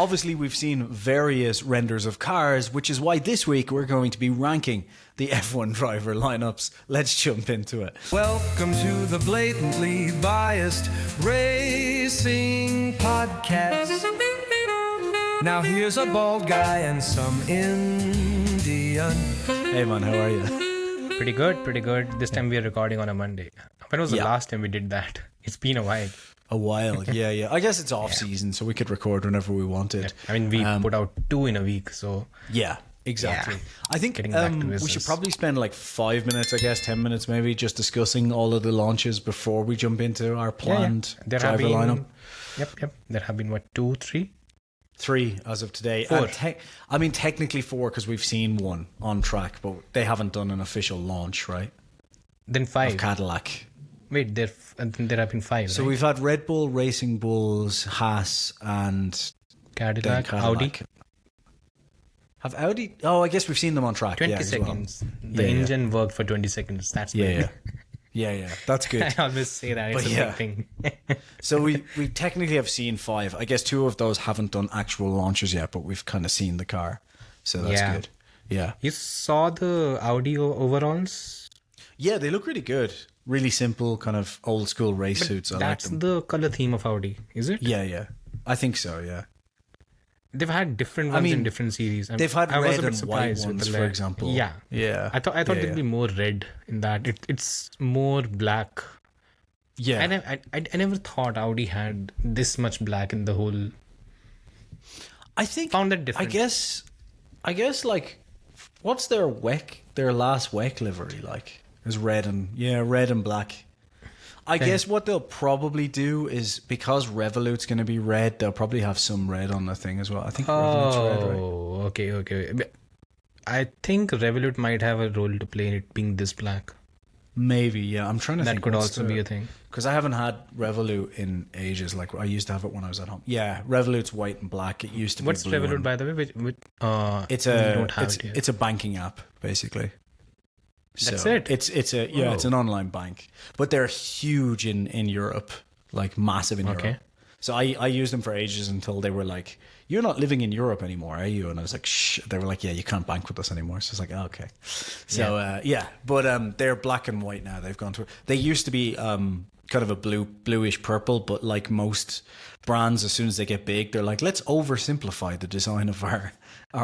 Obviously, we've seen various renders of cars, which is why this week we're going to be ranking the F1 driver lineups. Let's jump into it. Welcome to the Blatantly Biased Racing Podcast. Now here's a bald guy and some Indian. Hey man, how are you? Pretty good. This time we are recording on a Monday. When was the last time we did that? It's been a while. A while, yeah. I guess it's off season, so we could record whenever we wanted. I mean, we put out 2 in a week, so... Yeah, exactly. Yeah. I think we should probably spend like 5 minutes, I guess, 10 minutes maybe, just discussing all of the launches before we jump into our planned driver lineup. Yep. There have been, 2, 3? 3 as of today. 4. And technically 4 because we've seen one on track, but they haven't done an official launch, right? Then 5. Of Cadillac. Wait, there have been 5, So right? we've had Red Bull, Racing Bulls, Haas, and Cadillac, Audi. Have Audi? Oh, I guess we've seen them on track. 20 seconds. Well. The engine worked for 20 seconds. That's Yeah. That's good. I always say that. It's a big thing. So we technically have seen 5. I guess 2 of those haven't done actual launches yet, but we've kind of seen the car. So that's good. Yeah. You saw the Audi overalls? Yeah, they look really good. Really simple, kind of old school race suits. I like That's them. the color theme of Audi, is it? Yeah. I think so, yeah. They've had different ones in different series. They've had red and white ones, for example. Yeah. I thought there'd be more red in that. It's more black. Yeah. And I never thought Audi had this much black in the whole. I think found that different. I guess like, what's their last WEC livery like? Is red and black. I guess what they'll probably do is, because Revolut's going to be red, they'll probably have some red on the thing as well. I think Revolut's red, right? Oh, okay. I think Revolut might have a role to play in it being this black. Maybe, yeah. I'm trying to think. That could also be a thing. Because I haven't had Revolut in ages. Like, I used to have it when I was at home. Yeah, Revolut's white and black. It used to be What's blue. Revolut, by the way? It's a banking app, basically. That's so it. It's an online bank, but they're huge in Europe, like massive in Europe. So I used them for ages until they were like, "You're not living in Europe anymore, are you?" And I was like, "Shh." They were like, "Yeah, you can't bank with us anymore." So I was like, oh, "Okay." So but they're black and white now. They've gone through. They used to be kind of a bluish purple, but like most brands, as soon as they get big, they're like, let's oversimplify the design of our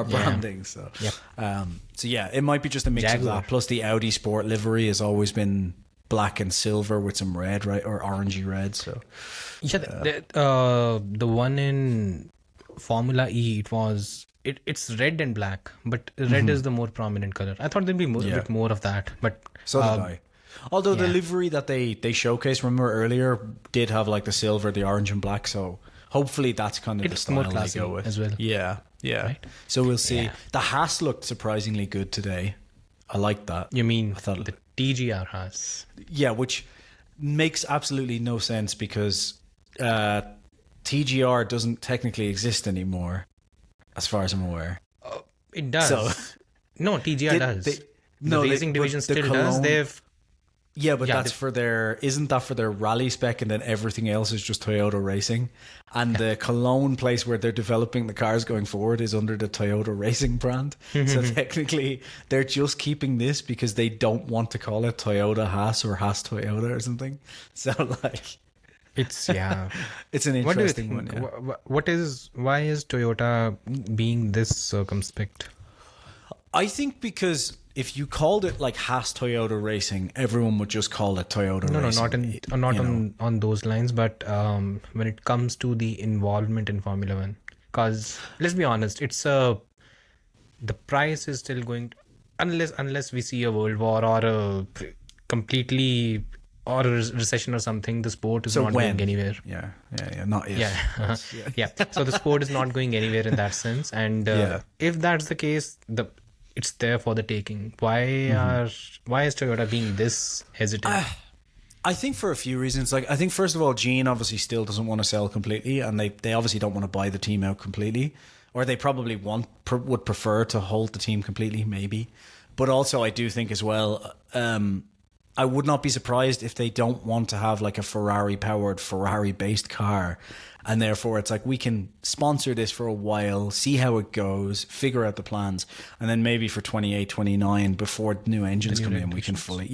branding. So it might be just a mix of that. Plus the Audi Sport livery has always been black and silver with some red, right, or orangey red. So the one in Formula E, it's red and black, but red is the more prominent color. I thought there'd be a bit more of that, but so did I. Although the livery that they showcased, remember earlier, did have like the silver, the orange and black. So hopefully that's kind of the style more classy they go with as well. Yeah. Right? So we'll see. Yeah. The Haas looked surprisingly good today. I like that. You mean the TGR Haas? Yeah, which makes absolutely no sense because TGR doesn't technically exist anymore, as far as I'm aware. It does. So, no, TGR does. The racing division still does. That's for isn't that for their rally spec, and then everything else is just Toyota Racing, and the Cologne place where they're developing the cars going forward is under the Toyota Racing brand. So technically they're just keeping this because they don't want to call it Toyota Haas or Haas Toyota or something. So like, it's it's an interesting one. Why is Toyota being this circumspect? I think because if you called it like Haas Toyota Racing, everyone would just call it Toyota Racing. Not on those lines, but when it comes to the involvement in Formula One, because let's be honest, the price is still going unless we see a world war or a completely or a recession or something. The sport is not going anywhere. Not if. So the sport is not going anywhere in that sense, and if that's the case, it's there for the taking. Why is Toyota being this hesitant? I think for a few reasons. Like, I think first of all, Gene obviously still doesn't want to sell completely, and they obviously don't want to buy the team out completely, or they probably would prefer to hold the team completely, maybe. But also, I do think as well, I would not be surprised if they don't want to have like a Ferrari-powered, Ferrari-based car. And therefore, it's like, we can sponsor this for a while, see how it goes, figure out the plans. And then maybe for 28, 29, before new engines come in, we can fully,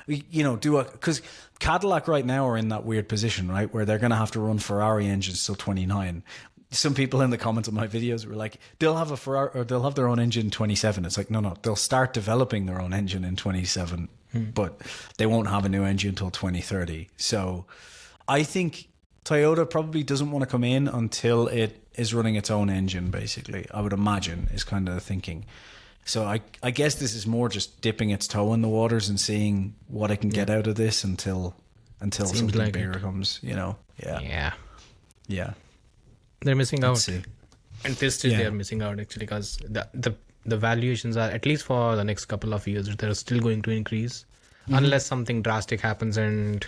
because Cadillac right now are in that weird position, right? Where they're going to have to run Ferrari engines till 29. Some people in the comments of my videos were like, they'll have a Ferrari, or they'll have their own engine in 27. It's like, no, they'll start developing their own engine in 27, but they won't have a new engine until 2030. So I think Toyota probably doesn't want to come in until it is running its own engine, basically, I would imagine, is kind of the thinking. So I guess this is more just dipping its toe in the waters and seeing what it can get out of this until something like bigger comes, Yeah. They're missing out. See. And this stage they're missing out, actually, because the valuations are, at least for the next couple of years, they're still going to increase. Unless something drastic happens and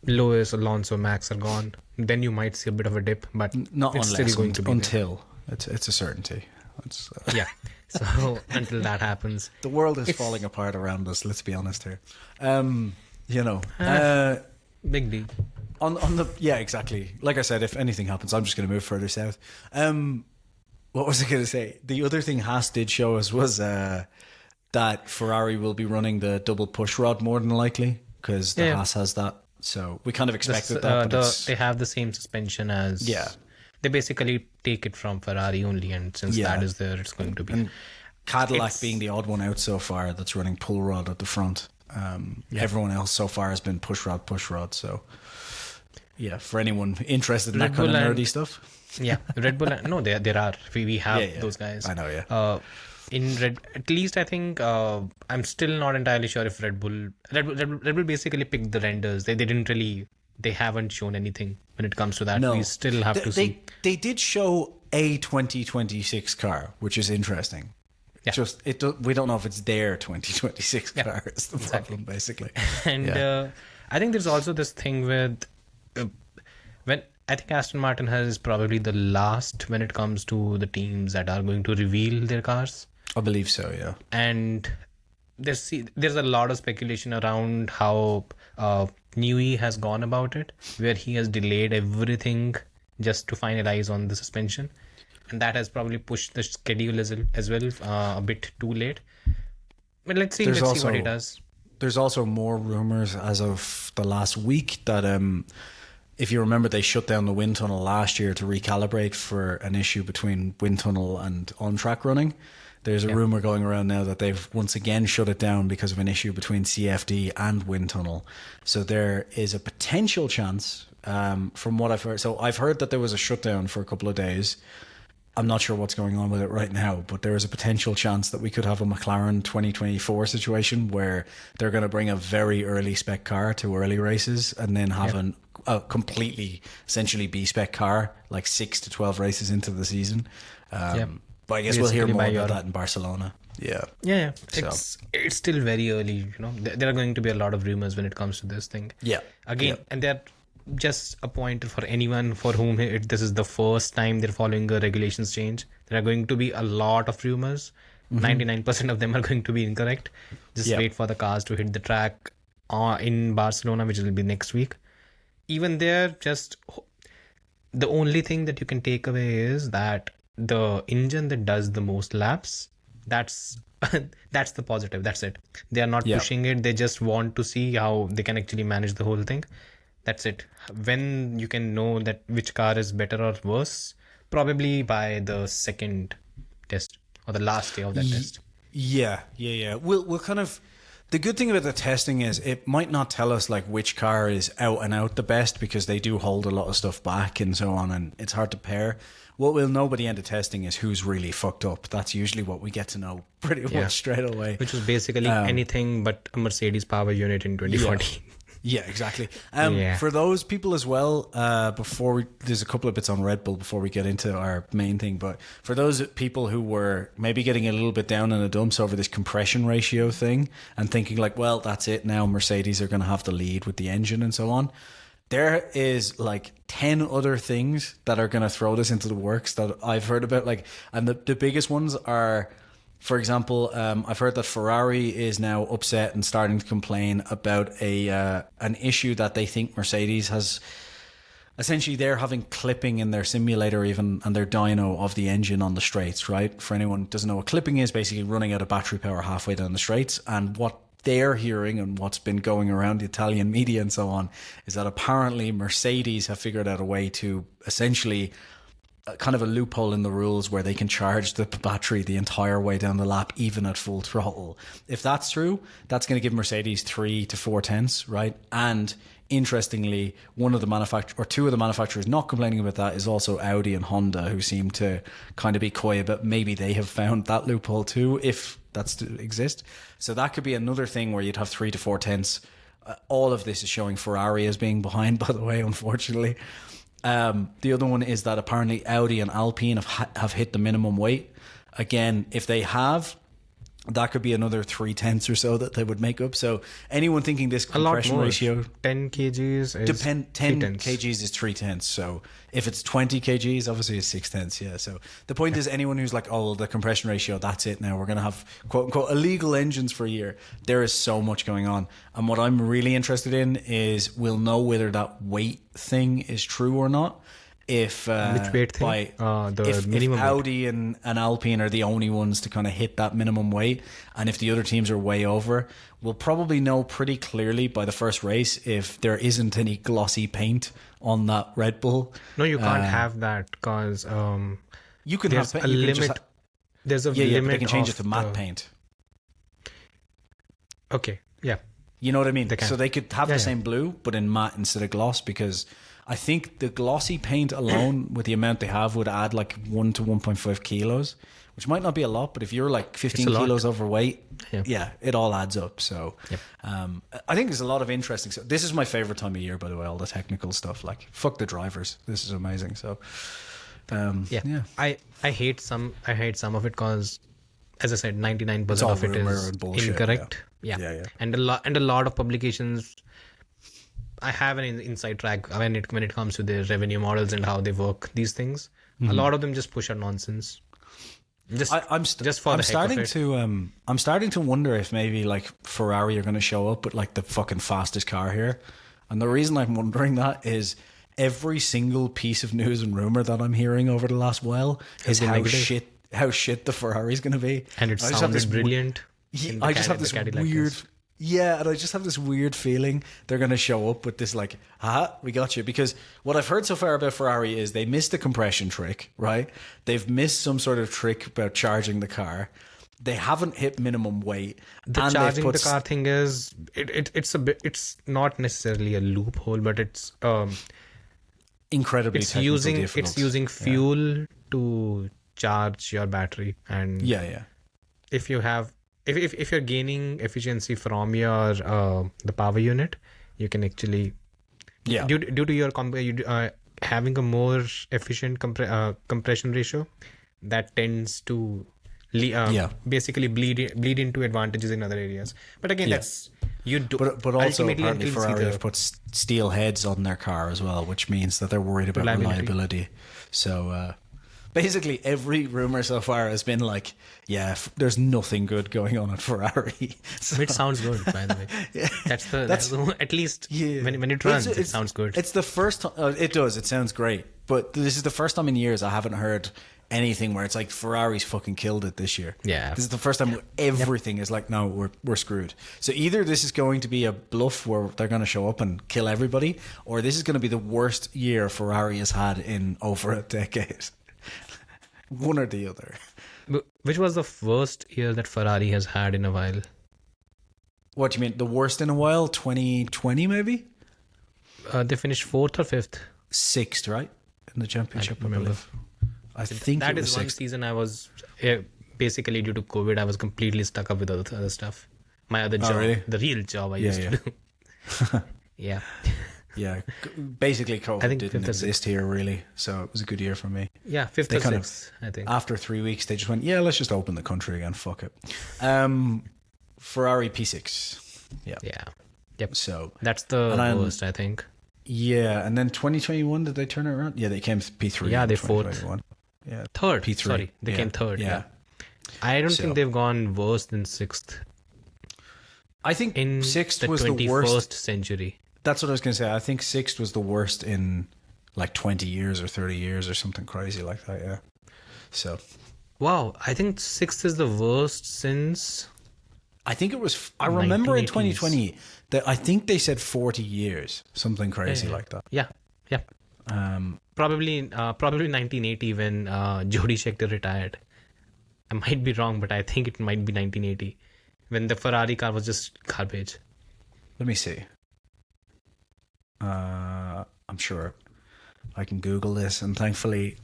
Lewis, Alonso, Max are gone, then you might see a bit of a dip, but not it's unless, still going to be until there. It's a certainty. Yeah. So until that happens, the world is falling apart around us. Let's be honest here. big D. Exactly. Like I said, if anything happens, I'm just going to move further south. What was I going to say? The other thing Haas did show us was that Ferrari will be running the double push rod more than likely, because the Haas has that. So we kind of expected that. But they have the same suspension as. Yeah. They basically take it from Ferrari only, and since that is there, it's going to be. And Cadillac being the odd one out so far that's running pull rod at the front. Everyone else so far has been push rod. So, yeah, for anyone interested in Red that Bull kind of nerdy stuff. Yeah, Red Bull. No, there are. We have those guys. I know, in Red, at least I think I'm still not entirely sure if Red Bull basically picked the renders. They haven't shown anything when it comes to that. No. We still have to see. They did show a 2026 car, which is interesting. Yeah. We don't know if it's their 2026 car. Is the problem, basically. And I think there's also this thing with when I think Aston Martin is probably the last when it comes to the teams that are going to reveal their cars. I believe so, yeah. And there's a lot of speculation around how Newey has gone about it, where he has delayed everything just to finalize on the suspension. And that has probably pushed the schedule as well a bit too late. But let's see what he does. There's also more rumors as of the last week that if you remember, they shut down the wind tunnel last year to recalibrate for an issue between wind tunnel and on-track running. There's a rumor going around now that they've once again shut it down because of an issue between CFD and wind tunnel. So there is a potential chance, from what I've heard. So I've heard that there was a shutdown for a couple of days. I'm not sure what's going on with it right now, but there is a potential chance that we could have a McLaren 2024 situation where they're going to bring a very early spec car to early races and then have a completely, essentially B-spec car, like 6 to 12 races into the season. But I guess we'll hear more about that in Barcelona. Yeah. It's still very early, There are going to be a lot of rumors when it comes to this thing. Yeah. Again, and they're just a pointer for anyone for whom this is the first time they're following a regulations change. There are going to be a lot of rumors. 99% of them are going to be incorrect. Just wait for the cars to hit the track in Barcelona, which will be next week. Even there, just the only thing that you can take away is that the engine that does the most laps, that's the positive. That's it. They are not pushing it. They just want to see how they can actually manage the whole thing. That's it. When you can know that which car is better or worse, probably by the second test or the last day of that test. Yeah. We'll kind of. The good thing about the testing is it might not tell us like which car is out and out the best, because they do hold a lot of stuff back and so on, and it's hard to pair. What we'll know by the end of testing is who's really fucked up. That's usually what we get to know pretty much straight away. Which is basically anything but a Mercedes power unit in 2014. Yeah, exactly. For those people as well, there's a couple of bits on Red Bull before we get into our main thing, but for those people who were maybe getting a little bit down in the dumps over this compression ratio thing and thinking like, well, that's it now, Mercedes are going to have the lead with the engine and so on. There is like 10 other things that are going to throw this into the works that I've heard about. And the biggest ones are For example, I've heard that Ferrari is now upset and starting to complain about an issue that they think Mercedes has. Essentially, they're having clipping in their simulator even and their dyno of the engine on the straights, right? For anyone who doesn't know what clipping is, basically running out of battery power halfway down the straights. And what they're hearing and what's been going around the Italian media and so on is that apparently Mercedes have figured out a way to essentially kind of a loophole in the rules where they can charge the battery the entire way down the lap, even at full throttle. If that's true, that's going to give Mercedes 3 to 4 tenths, right? And interestingly, two of the manufacturers not complaining about that is also Audi and Honda, who seem to kind of be coy about maybe they have found that loophole too, if that's to exist. So that could be another thing where you'd have 3 to 4 tenths. All of this is showing Ferrari as being behind, by the way, unfortunately. The other one is that apparently Audi and Alpine have hit the minimum weight. Again, if they have, that could be another 3 tenths or so that they would make up. So anyone thinking this compression ratio, 10 kgs is 10 kgs is 3 tenths. So if it's 20 kgs, obviously it's 6 tenths. Yeah. So the point is, anyone who's like, oh, the compression ratio, that's it now, we're going to have quote unquote illegal engines for a year. There is so much going on. And what I'm really interested in is we'll know whether that weight thing is true or not. If which weight thing? If Audi and Alpine are the only ones to kind of hit that minimum weight, and if the other teams are way over, we'll probably know pretty clearly by the first race if there isn't any glossy paint on that Red Bull. No, you can't have that because you can there's have a limit. There's a limit. But they can change it to matte paint. Okay, yeah. You know what I mean? So they could have the same blue, but in matte instead of gloss, because I think the glossy paint alone, with the amount they have, would add like 1 to 1.5 kilos, which might not be a lot, but if you're like 15 kilos overweight, it all adds up. So I think there's a lot of interesting stuff. This is my favorite time of year, by the way, all the technical stuff. Like, fuck the drivers. This is amazing. So I hate some of it because, as I said, 99% of it is incorrect. Yeah. And a lot of publications. I have an inside track when it comes to the revenue models and how they work these things. Mm-hmm. A lot of them just push out nonsense. I'm starting to wonder if maybe like Ferrari are going to show up with like the fucking fastest car here. And the reason I'm wondering that is every single piece of news and rumor that I'm hearing over the last while is how shit the Ferrari's going to be. And it sounds brilliant. I just have this weird. Yeah, and I just have this weird feeling they're going to show up with this like, we got you. Because what I've heard so far about Ferrari is they missed the compression trick, right? They've missed some sort of trick about charging the car. They haven't hit minimum weight. The charging the car thing is, it's not necessarily a loophole, but it's incredibly difficult. It's using fuel to charge your battery. And if you have... If you're gaining efficiency from your the power unit, you can actually due to your having a more efficient compression ratio, that tends to basically bleed into advantages in other areas. But again, that's But also apparently Ferrari have put steel heads on their car as well, which means that they're worried about reliability. So. Basically, every rumor so far has been like, there's nothing good going on at Ferrari. So, which sounds good, by the way. That's at least when it runs, it sounds good. It's the first time. It does. It sounds great. But this is the first time in years I haven't heard anything where it's like Ferrari's fucking killed it this year. Yeah. This is the first time where everything is like, no, we're screwed. So either this is going to be a bluff where they're going to show up and kill everybody, or this is going to be the worst year Ferrari has had in over a decade. One or the other. Which was the worst year that Ferrari has had in a while? What do you mean? The worst in a while? 2020 maybe? They finished 4th or 5th? 6th, right? In the championship, I remember. I think that it was is one 6th. Season I was basically due to COVID, I was completely stuck up with other stuff. My other job, really? The real job I used to do. Yeah. Yeah, basically COVID didn't exist here really, so it was a good year for me. Yeah, 5th or 6th, I think. After 3 weeks, they just went, let's just open the country again, fuck it. Ferrari P6. Yeah. Yep. So that's the worst, I think. Yeah, and then 2021, did they turn it around? Yeah, they came P3. Yeah, they 4th. Yeah, third. P3. Sorry, they came third. Yeah. I don't So- think they've gone worse than sixth I think in sixth the was the 21st worst. century. That's what I was going to say. I think sixth was the worst in like 20 years or 30 years or something crazy like that. Yeah. So Wow, I think sixth is the worst since. I think it was. I remember in 1980s. 2020 that I think they said 40 years, something crazy like that. Yeah. Probably 1980 when Jody Scheckter retired. I might be wrong, but I think it might be 1980 when the Ferrari car was just garbage. Let me see. I'm sure I can Google this, and thankfully,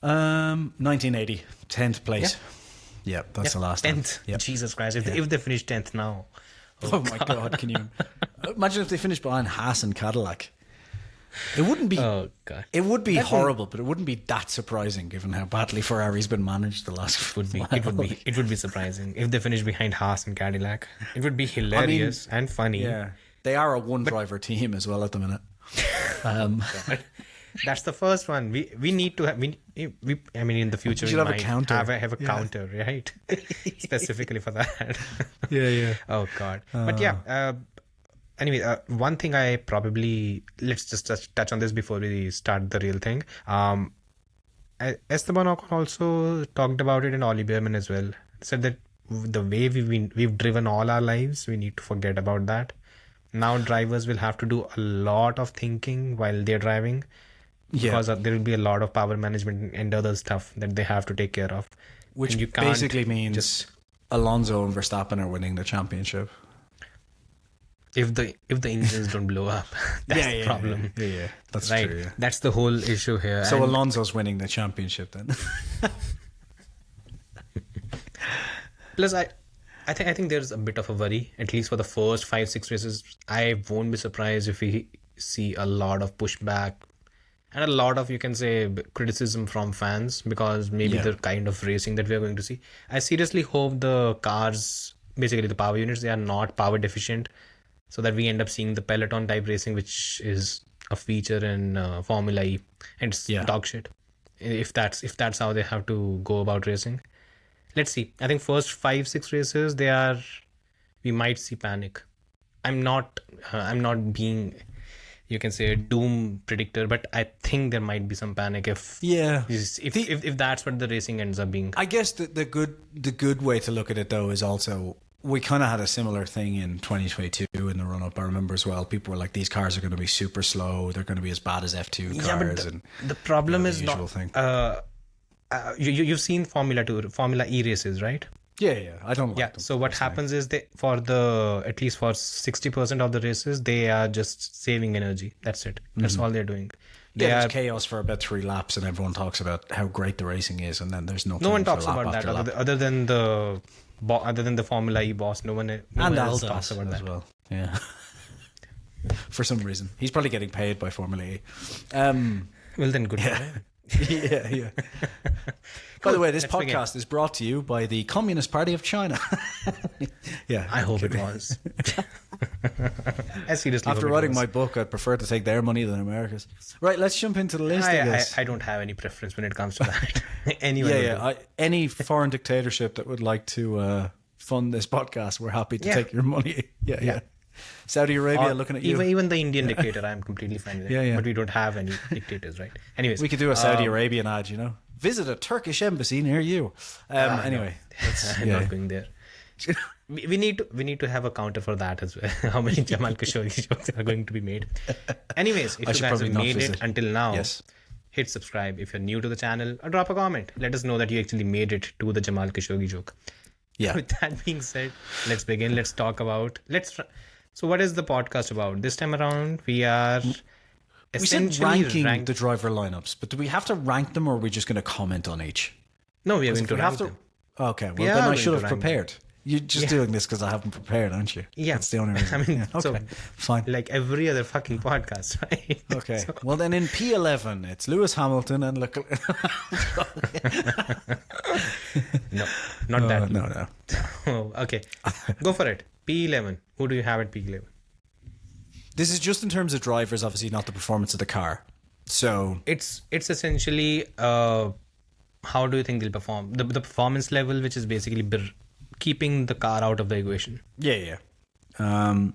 1980, 10th place. Yeah, that's the last time. 10th. Yep. Jesus Christ! If they finish 10th now. Oh my God! Can you imagine if they finished behind Haas and Cadillac? It wouldn't be. Oh God. It would be horrible, but it wouldn't be that surprising given how badly Ferrari's been managed the last. It would be surprising if they finish behind Haas and Cadillac. It would be hilarious and funny. Yeah, they are a one-driver team as well at the minute. That's the first one. We need to have. I mean, in the future, we should have a might counter. have a counter, right? Specifically for that. Yeah. Oh God. But yeah. Anyway, one thing I probably let's just touch on this before we start the real thing. Esteban Ocon also talked about it, and Ollie Behrman as well. Said that the way we've driven all our lives, we need to forget about that. Now drivers will have to do a lot of thinking while they're driving, because there will be a lot of power management and other stuff that they have to take care of. Which you can't basically means Alonso and Verstappen are winning the championship. If the engines don't blow up, that's the problem. Yeah. That's Right. true. Yeah. That's the whole issue here. So And Alonso's winning the championship then. plus, I think there's a bit of a worry, at least for the first 5-6 races. I won't be surprised if we see a lot of pushback and a lot of, you can say, criticism from fans, because maybe the kind of racing that we're going to see. I seriously hope the cars, basically the power units, they are not power deficient, so that we end up seeing the peloton type racing, which is a feature in Formula E, and it's dog shit. If that's how they have to go about racing. Let's see. I think first 5-6 races we might see panic. I'm not being, you can say, a doom predictor, but I think there might be some panic if that's what the racing ends up being. I guess the good way to look at it though is also, we kind of had a similar thing in 2022 in the run-up. I remember as well, people were like, these cars are going to be super slow, they're going to be as bad as F2 cars. But the problem is usual not thing. You've seen Formula E races, right? Yeah, I don't like them. So what happens is at least for 60% of the races, they are just saving energy. That's it. That's all they're doing. There's chaos for about 3 laps, and everyone talks about how great the racing is, and then there's nothing. No one for talks lap about that after lap. other than the Formula E boss. No one else talks about that. as well. Yeah. For some reason, he's probably getting paid by Formula E. Well, then good. Yeah. Yeah. By the way, this podcast is brought to you by the Communist Party of China. Yeah, I hope it was. I seriously. After writing my book, I'd prefer to take their money than America's. Right, let's jump into the list. I don't have any preference when it comes to that. Anyway, any foreign dictatorship that would like to fund this podcast, we're happy to take your money. Yeah. Saudi Arabia looking at you. Even the Indian dictator, I'm completely fine with it. Yeah. But we don't have any dictators, right? Anyways, we could do a Saudi Arabian ad, Visit a Turkish embassy near you. Anyway, I'm not going there. We need to have a counter for that as well. How many Jamal Khashoggi jokes are going to be made? Anyways, if you guys have made it until now, hit subscribe. If you're new to the channel, or drop a comment. Let us know that you actually made it to the Jamal Khashoggi joke. Yeah. With that being said, let's begin. Let's talk about. So, what is the podcast about? This time around, we are essentially we said ranking the driver lineups, but do we have to rank them, or are we just going to comment on each? No, we are going to rank them. Okay, well then I should have prepared. You're just doing this because I haven't prepared, aren't you? Yeah. That's the only reason. I mean, okay, fine. Like every other fucking podcast, right? Okay. Well, then in P11, it's Lewis Hamilton and Leclerc. No, not that. No. Oh, okay. Go for it. P11. Who do you have at P11? This is just in terms of drivers, obviously not the performance of the car. So it's essentially how do you think they'll perform? The performance level, which is basically keeping the car out of the equation. Yeah. I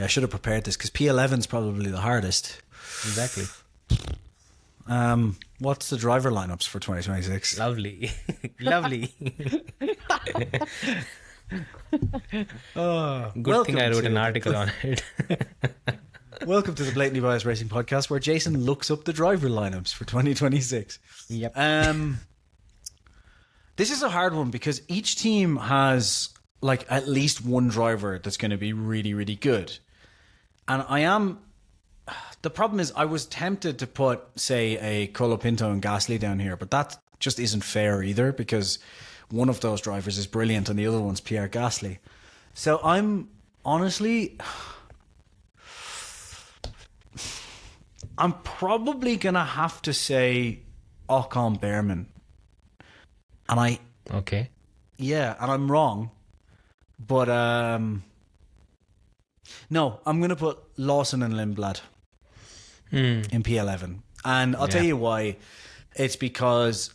should have prepared this because P11 is probably the hardest. Exactly. What's the driver lineups for 2026? Lovely. Lovely. Good thing I wrote an article on it. Welcome to the Blatantly Biased Racing Podcast, where Jason looks up the driver lineups for 2026. Yep. This is a hard one because each team has like at least one driver that's going to be really, really good. And the problem is I was tempted to put, say, a Colapinto and Gasly down here, but that just isn't fair either because one of those drivers is brilliant and the other one's Pierre Gasly. So I'm probably going to have to say Ocon Behrman. And Okay. Yeah, and I'm wrong. But, no, I'm going to put Lawson and Lindblad in P11. And I'll tell you why. It's because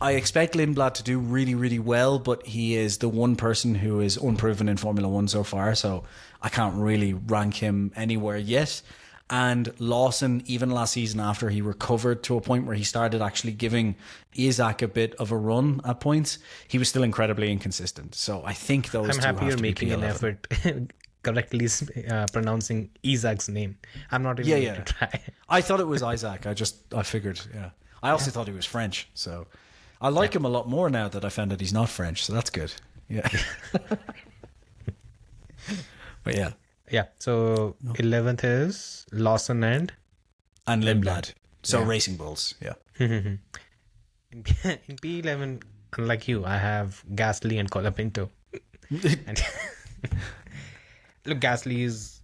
I expect Lindblad to do really, really well, but he is the one person who is unproven in Formula One so far, so I can't really rank him anywhere yet. And Lawson, even last season after he recovered to a point where he started actually giving Isaac a bit of a run at points, he was still incredibly inconsistent. So I think those I'm happy you're making an effort correctly pronouncing Isaac's name. I'm not even going to try. I thought it was Isaac. I figured, yeah. I also thought he was French, so I like him a lot more now that I found that he's not French, so that's good. Yeah. But yeah. Yeah, so 11th is Lawson and Lindblad. So Racing Bulls, yeah. In P11, unlike you, I have Gasly and Colapinto. And look, Gasly is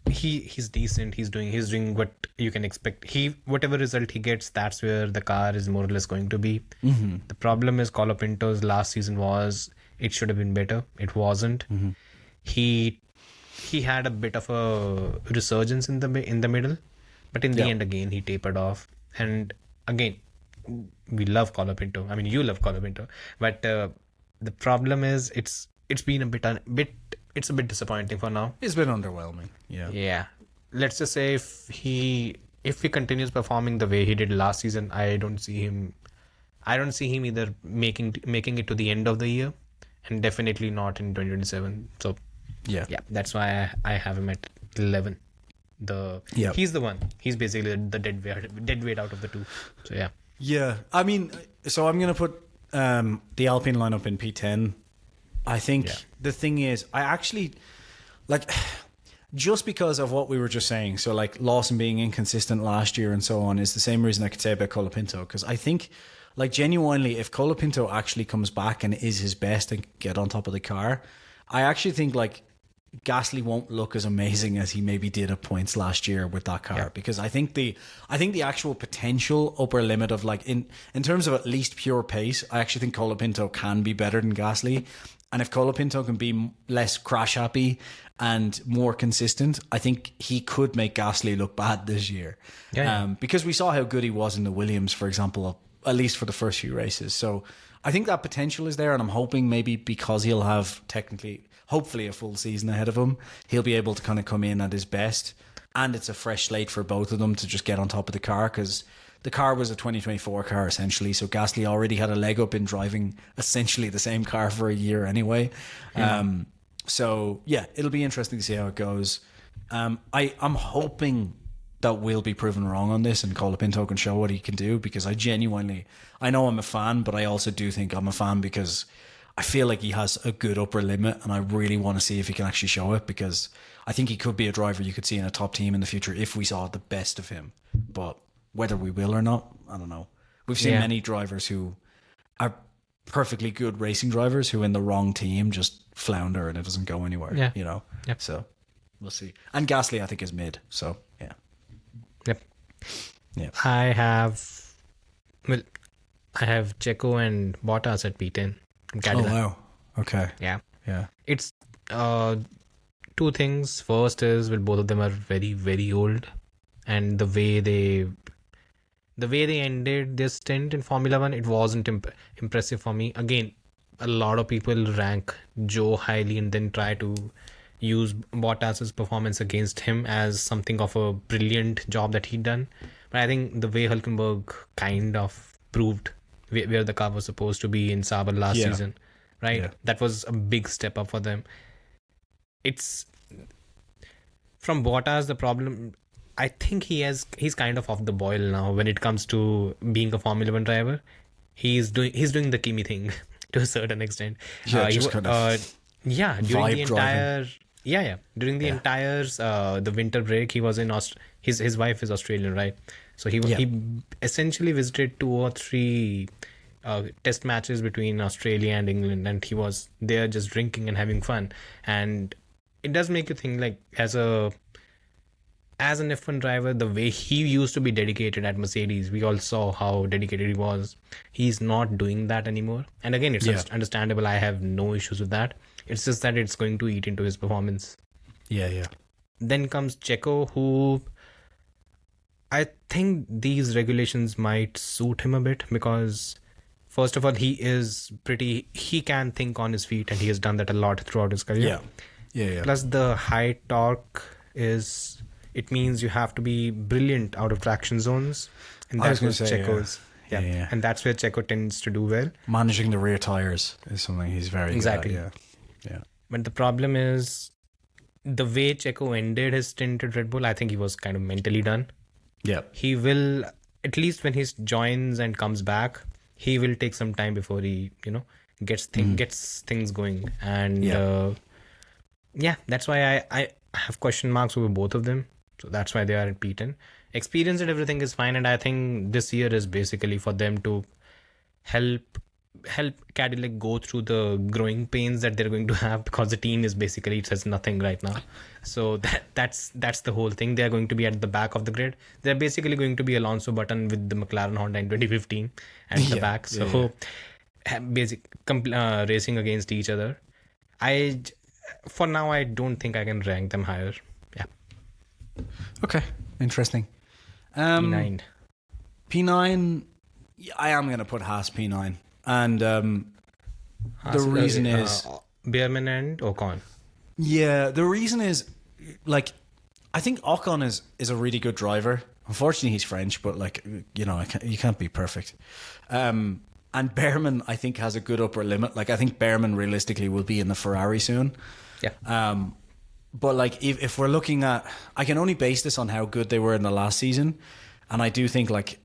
he's decent. He's doing what you can expect. Whatever result he gets, that's where the car is more or less going to be. Mm-hmm. The problem is Colapinto's last season it should have been better. It wasn't. Mm-hmm. He had a bit of a resurgence in the middle, but in the end again he tapered off. And again, we love Colapinto. I mean, you love Colapinto, but the problem is it's been a bit disappointing for now. It's been underwhelming. Yeah. Let's just say if he continues performing the way he did last season, I don't see him either making it to the end of the year, and definitely not in 2027. So yeah, that's why I have him at 11. He's the one. He's basically the dead weight out of the two. So yeah. Yeah, I mean, so I'm gonna put the Alpine lineup in P10. I think the thing is, I actually like just because of what we were just saying. So like Lawson being inconsistent last year and so on is the same reason I could say about Colapinto, because I think like genuinely, if Colapinto actually comes back and is his best and get on top of the car, I actually think like Gasly won't look as amazing as he maybe did at points last year with that car, because I think the actual potential upper limit of like in terms of at least pure pace, I actually think Colapinto can be better than Gasly. And if Colapinto can be less crash happy and more consistent, I think he could make Gasly look bad this year. Because we saw how good he was in the Williams, for example, at least for the first few races. So I think that potential is there, and I'm hoping maybe because he'll have hopefully a full season ahead of him, he'll be able to kind of come in at his best. And it's a fresh slate for both of them to just get on top of the car, because the car was a 2024 car essentially. So Gasly already had a leg up in driving essentially the same car for a year anyway. So yeah, it'll be interesting to see how it goes. I'm hoping that we'll be proven wrong on this and Colapinto can show what he can do, because I know I'm a fan, but I also do think I'm a fan because I feel like he has a good upper limit, and I really want to see if he can actually show it, because I think he could be a driver you could see in a top team in the future if we saw the best of him. But whether we will or not, I don't know. We've seen many drivers who are perfectly good racing drivers who in the wrong team just flounder and it doesn't go anywhere, you know? Yep. So we'll see. And Gasly, I think, is mid. So, yeah. Yep. Yeah. I have Checo and Bottas at P10. Cadillac. Oh, wow. Okay. Yeah. Yeah. It's two things. First is, both of them are very, very old, and the way the way they ended their stint in Formula One, it wasn't impressive for me. Again, a lot of people rank Joe highly and then try to use Bottas's performance against him as something of a brilliant job that he'd done. But I think the way Hülkenberg kind of proved where the car was supposed to be in Sauber last season, right? Yeah. That was a big step up for them. It's from Bottas, the problem, I think he's kind of off the boil now when it comes to being a Formula One driver. He's doing the Kimi thing to a certain extent. Yeah, during the entire the winter break, he was in his wife is Australian, right? So he essentially visited 2 or 3 test matches between Australia and England, and he was there just drinking and having fun. And it does make you think, like, as an F1 driver, the way he used to be dedicated at Mercedes, we all saw how dedicated he was. He's not doing that anymore. And again, it's understandable. I have no issues with that. It's just that it's going to eat into his performance. Yeah. Then comes Checo, who I think these regulations might suit him a bit because, first of all, he can think on his feet, and he has done that a lot throughout his career. Yeah. Plus the high torque it means you have to be brilliant out of traction zones. And that's what Checo's. Yeah. And that's where Checo tends to do well. Managing the rear tires is something he's very good at. Yeah. But the problem is the way Checo ended his stint at Red Bull, I think he was kind of mentally done. Yeah. He will, at least when he joins and comes back, he will take some time before he, gets things going. And that's why I have question marks over both of them. So that's why they are at P10. Experience and everything is fine, and I think this year is basically for them to help Cadillac go through the growing pains that they're going to have, because the team is basically, it says nothing right now. So that's the whole thing. They're going to be at the back of the grid. They're basically going to be Alonso Button with the McLaren Honda in 2015 at the back. So racing against each other. For now, I don't think I can rank them higher. Yeah. Okay. Interesting. P9. P9, I am going to put Haas P9. And the reason is... Behrman and Ocon. Yeah, the reason is, like, I think Ocon is a really good driver. Unfortunately, he's French, but, like, you can't be perfect. And Behrman, I think, has a good upper limit. Like, I think Behrman realistically will be in the Ferrari soon. Yeah. But, like, if we're looking at... I can only base this on how good they were in the last season. And I do think, like,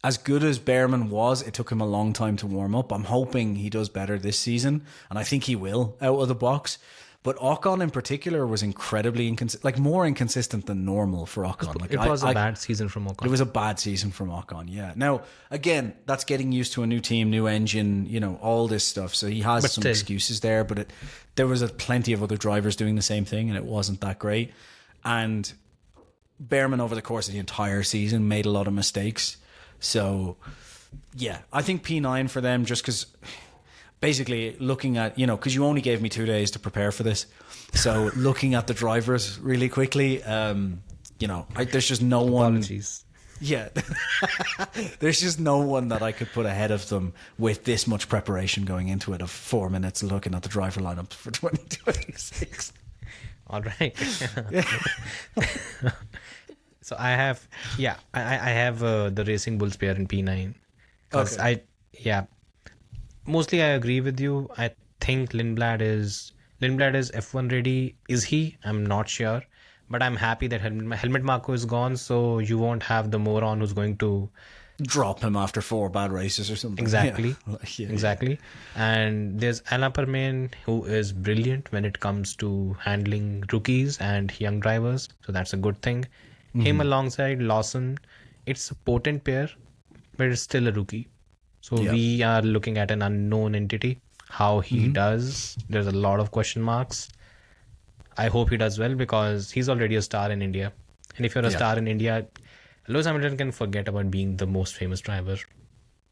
as good as Behrman was, it took him a long time to warm up. I'm hoping he does better this season. And I think he will, out of the box. But Ocon in particular was incredibly inconsistent, like more inconsistent than normal for Ocon. Like, it was a bad season from Ocon. It was a bad season from Ocon, yeah. Now, again, that's getting used to a new team, new engine, all this stuff. So he has some excuses there, but there was plenty of other drivers doing the same thing, and it wasn't that great. And Behrman, over the course of the entire season, made a lot of mistakes. So, yeah, I think P9 for them, just because... Basically, looking at, because you only gave me 2 days to prepare for this. So, looking at the drivers really quickly, there's just no one. Apologies. Yeah. There's just no one that I could put ahead of them with this much preparation going into it of 4 minutes looking at the driver lineups for 2026. All right. So, I have the Racing Bulls pair in P9. Okay. Mostly I agree with you. I think Lindblad is F1 ready. Is he? I'm not sure. But I'm happy that Helmut Marko is gone, so you won't have the moron who's going to... drop him after 4 bad races or something. Exactly. Yeah. Exactly. And there's Alain Permain, who is brilliant when it comes to handling rookies and young drivers. So that's a good thing. Mm-hmm. Him alongside Lawson, it's a potent pair, but it's still a rookie. So we are looking at an unknown entity. How he does, there's a lot of question marks. I hope he does well, because he's already a star in India. And if you're a star in India, Lewis Hamilton can forget about being the most famous driver.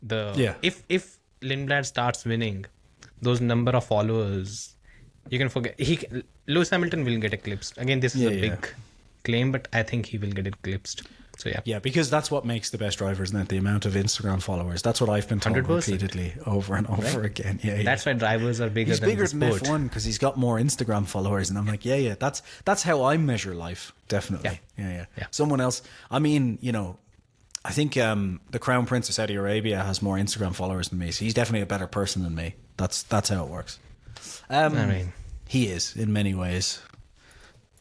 If Lindblad starts winning, those number of followers, you can forget. Lewis Hamilton will get eclipsed. Again, this is a big claim, but I think he will get eclipsed. So yeah. Yeah, because that's what makes the best drivers, isn't it? The amount of Instagram followers. That's what I've been told 100%. repeatedly over and over again. Yeah, That's why drivers are bigger he's than bigger the than sport. F1 because he's got more Instagram followers, and I'm like, yeah, that's how I measure life, definitely. Yeah. Someone else. I mean, I think the Crown Prince of Saudi Arabia has more Instagram followers than me, so he's definitely a better person than me. That's how it works. I mean, He is in many ways.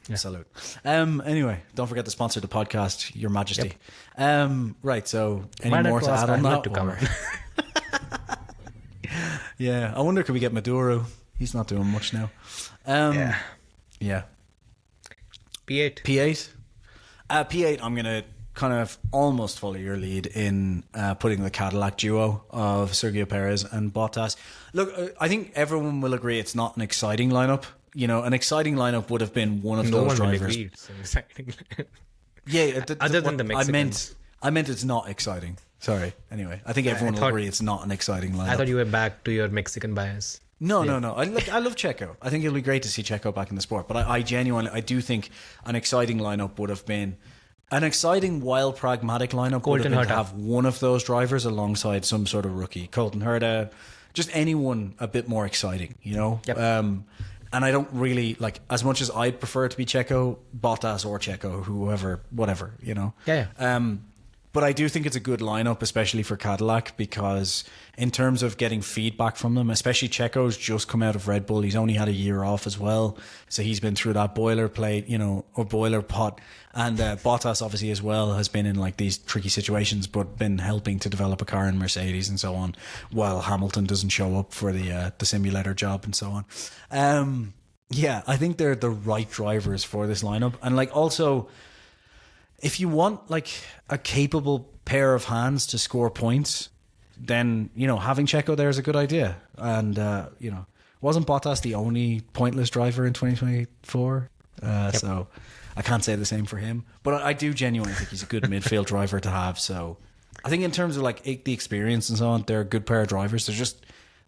Yeah. Salute. Anyway, don't forget to sponsor the podcast, Your Majesty. Right, so any more to add on that? To cover. Yeah, I wonder could we get Maduro? He's not doing much now. Yeah. P8. P8. P8. I'm gonna kind of almost follow your lead in putting the Cadillac duo of Sergio Perez and Bottas. Look, I think everyone will agree it's not an exciting lineup. An exciting lineup would have been one of those drivers. Will agree it's an exciting. Yeah, other than the Mexicans. I meant it's not exciting. Sorry. Anyway, I think everyone will agree it's not an exciting lineup. I thought you were back to your Mexican bias. No. I love Checo. I think it'll be great to see Checo back in the sport. But I genuinely do think an exciting lineup would have been an exciting while pragmatic lineup would have been to have one of those drivers alongside some sort of rookie. Colton Herta, just anyone a bit more exciting, Yep. And I don't really as much as I'd prefer it to be Checo, Bottas or Checo, whoever, whatever, Yeah. But I do think it's a good lineup, especially for Cadillac, because in terms of getting feedback from them, especially Checo's just come out of Red Bull. He's only had a year off as well. So he's been through that boilerplate, or boiler pot. And Bottas obviously as well has been in these tricky situations, but been helping to develop a car in Mercedes and so on, while Hamilton doesn't show up for the simulator job and so on. Yeah, I think they're the right drivers for this lineup. And also, if you want a capable pair of hands to score points, then having Checo there is a good idea. And wasn't Bottas the only pointless driver in 2024? Yep. So I can't say the same for him. But I do genuinely think he's a good midfield driver to have. So I think in terms of the experience and so on, they're a good pair of drivers.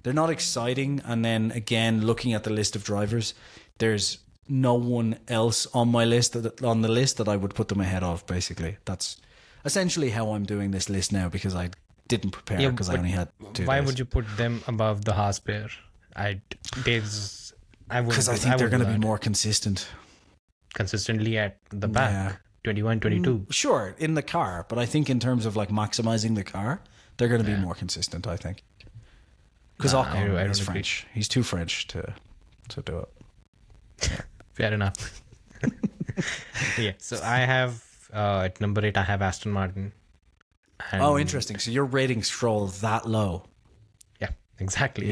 They're not exciting. And then again, looking at the list of drivers, there's no one else on my list that I would put them ahead of. Basically, that's essentially how I'm doing this list now, because I didn't prepare because I only had 2 days. Why would you put them above the Haas pair? Because I think they're going to be more consistent consistently at the back. 21, 22. Sure, in the car, but I think in terms of maximizing the car, they're going to be more consistent. I think because Ocon is French. He's too French to do it. Yeah. Fair enough. Yeah. So I have at number 8, I have Aston Martin. Oh, interesting. So you're rating Stroll that low? Yeah, exactly.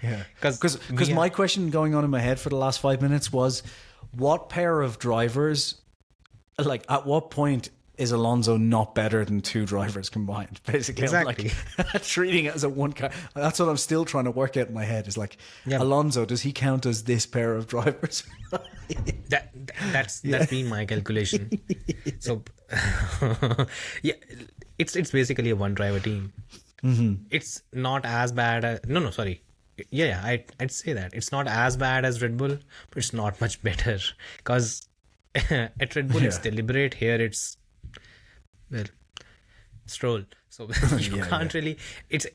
Yeah. Because my question going on in my head for the last 5 minutes was, what pair of drivers? At what point is Alonso not better than 2 drivers combined? Basically, exactly. I'm treating it as a one car. That's what I'm still trying to work out in my head. Is Alonso, does he count as this pair of drivers? That's been my calculation. So yeah, it's basically a one driver team. Mm-hmm. It's not as bad as sorry. Yeah, I'd say that it's not as bad as Red Bull, but it's not much better, because at Red Bull it's deliberate. Here it's Stroll. So you can't really. It's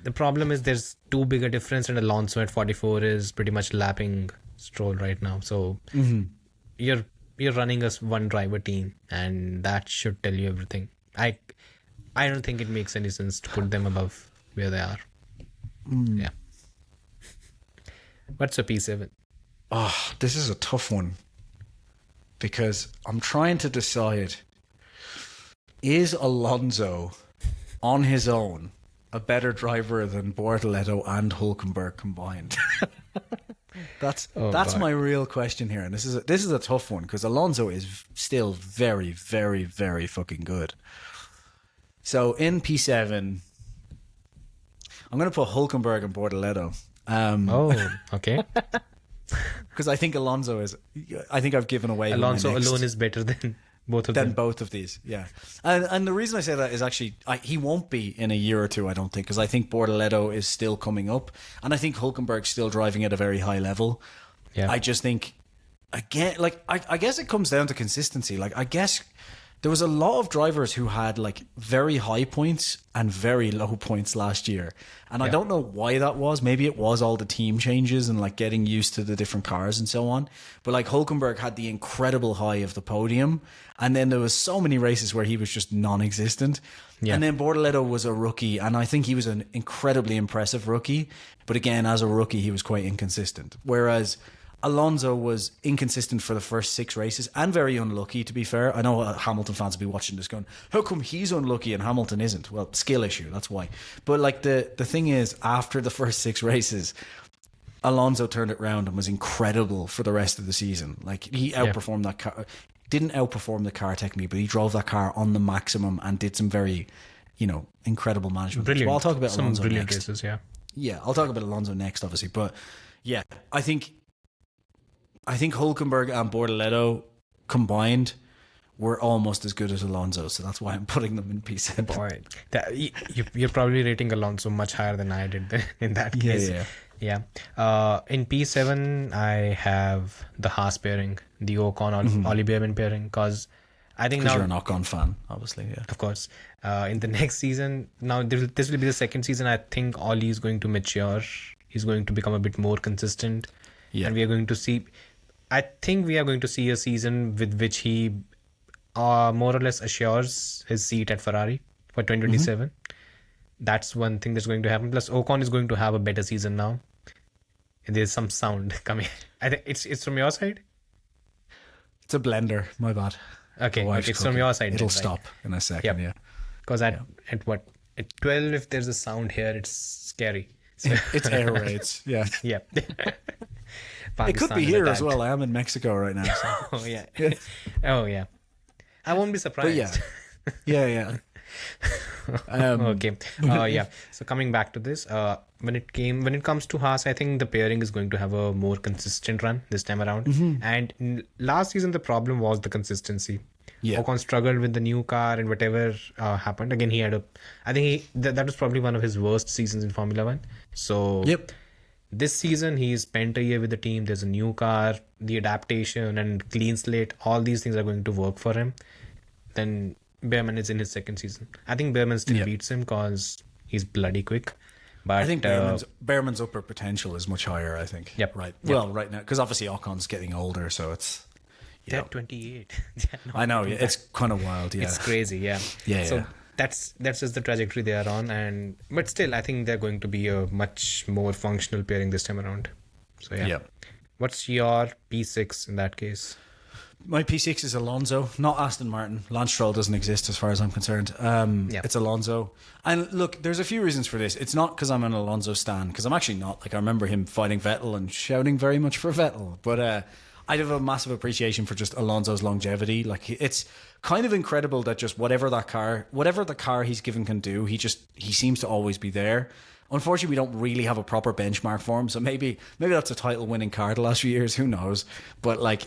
the problem is there's too big a difference, and Alonso at 44 is pretty much lapping Stroll right now. So you're running a one driver team, and that should tell you everything. I don't think it makes any sense to put them above where they are. Yeah. What's a P7? Oh, this is a tough one, because I'm trying to decide, is Alonso on his own a better driver than Bortoleto and Hülkenberg combined? That's my real question here, and this is a tough one, because Alonso is still very, very, very fucking good. So in P7, I'm going to put Hülkenberg and Bortoleto. Okay. Because I think Alonso is. I think I've given away. Alonso alone is better than both of them. Than both of these, yeah. And the reason I say that is actually he won't be in a year or two, I don't think, because I think Bortoleto is still coming up, and I think Hülkenberg's still driving at a very high level. Yeah. I just think, again, I guess it comes down to consistency. I guess there was a lot of drivers who had like very high points and very low points last year. And I don't know why that was. Maybe it was all the team changes and like getting used to the different cars and so on. But like Hülkenberg had the incredible high of the podium. And then there was so many races where he was just non-existent. Yeah. And then Bortoleto was a rookie. And I think he was an incredibly impressive rookie. But again, as a rookie, he was quite inconsistent. Whereas Alonso was inconsistent for the first 6 races and very unlucky, to be fair. I know Hamilton fans will be watching this going, how come he's unlucky and Hamilton isn't? Well, skill issue, that's why. But like the thing is, after the first 6 races, Alonso turned it around and was incredible for the rest of the season. Like he outperformed that car. Didn't outperform the car technically, but he drove that car on the maximum and did some very, incredible management. Brilliant. Well, I'll talk about some Alonso brilliant next. races, yeah. Yeah, I'll talk about Alonso next, obviously. But yeah, I think Hülkenberg and Bortoleto combined were almost as good as Alonso, so that's why I'm putting them in P7. Boy, you're probably rating Alonso much higher than I did in that case. Yeah. In P7, I have the Haas pairing, the Ocon-Ollie Bearman pairing, because I think now... you're an Ocon fan, obviously, yeah. Of course. In the next season, now this will be the second season, I think Ollie is going to mature. He's going to become a bit more consistent. Yeah. And we are going to see... I think we are going to see a season with which he more or less assures his seat at Ferrari for 2027. That's one thing that's going to happen. Plus, Ocon is going to have a better season now. There's some sound coming. I think it's from your side? It's a blender, my bad. Okay, it's from your side. It'll stop in a second, yeah. Because at 12, if there's a sound here, it's scary. So it's air raids, yeah. Yeah. It could be here as well. I am in Mexico right now. So. Oh, yeah. Oh, yeah. I won't be surprised. But yeah. Okay. Yeah. So coming back to this, when it comes to Haas, I think the pairing is going to have a more consistent run this time around. And last season, the problem was the consistency. Yeah. Ocon struggled with the new car and whatever happened. Again, that was probably one of his worst seasons in Formula One. So this season, he spent a year with the team. There's a new car, the adaptation and clean slate. All these things are going to work for him. Then Bearman is in his second season. I think Bearman still beats him because he's bloody quick. But I think Bearman's upper potential is much higher, I think. Yep. Right. Well, right now, because obviously Ocon's getting older, so it's... They're 28. I know, it's kind of wild, yeah. It's crazy, yeah. So that's just the trajectory they are on. But still, I think they're going to be a much more functional pairing this time around. So yeah. What's your P6 in that case? My P6 is Alonso, not Aston Martin. Lance Stroll doesn't exist as far as I'm concerned. It's Alonso. And look, there's a few reasons for this. It's not because I'm an Alonso stan, because I'm actually not. Like, I remember him fighting Vettel and shouting very much for Vettel. But I have a massive appreciation for just Alonso's longevity. Like, it's kind of incredible that just whatever the car he's given can do, he seems to always be there. Unfortunately, we don't really have a proper benchmark for him. So maybe that's a title-winning car the last few years. Who knows? But like,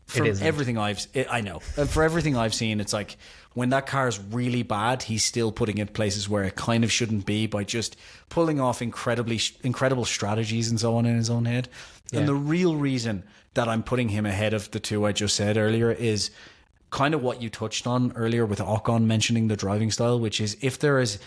for everything I've seen, it's like when that car is really bad, he's still putting it places where it kind of shouldn't be by just pulling off incredible strategies and so on in his own head. Yeah. And the real reason that I'm putting him ahead of the two I just said earlier is kind of what you touched on earlier with Ocon mentioning the driving style, which is if there's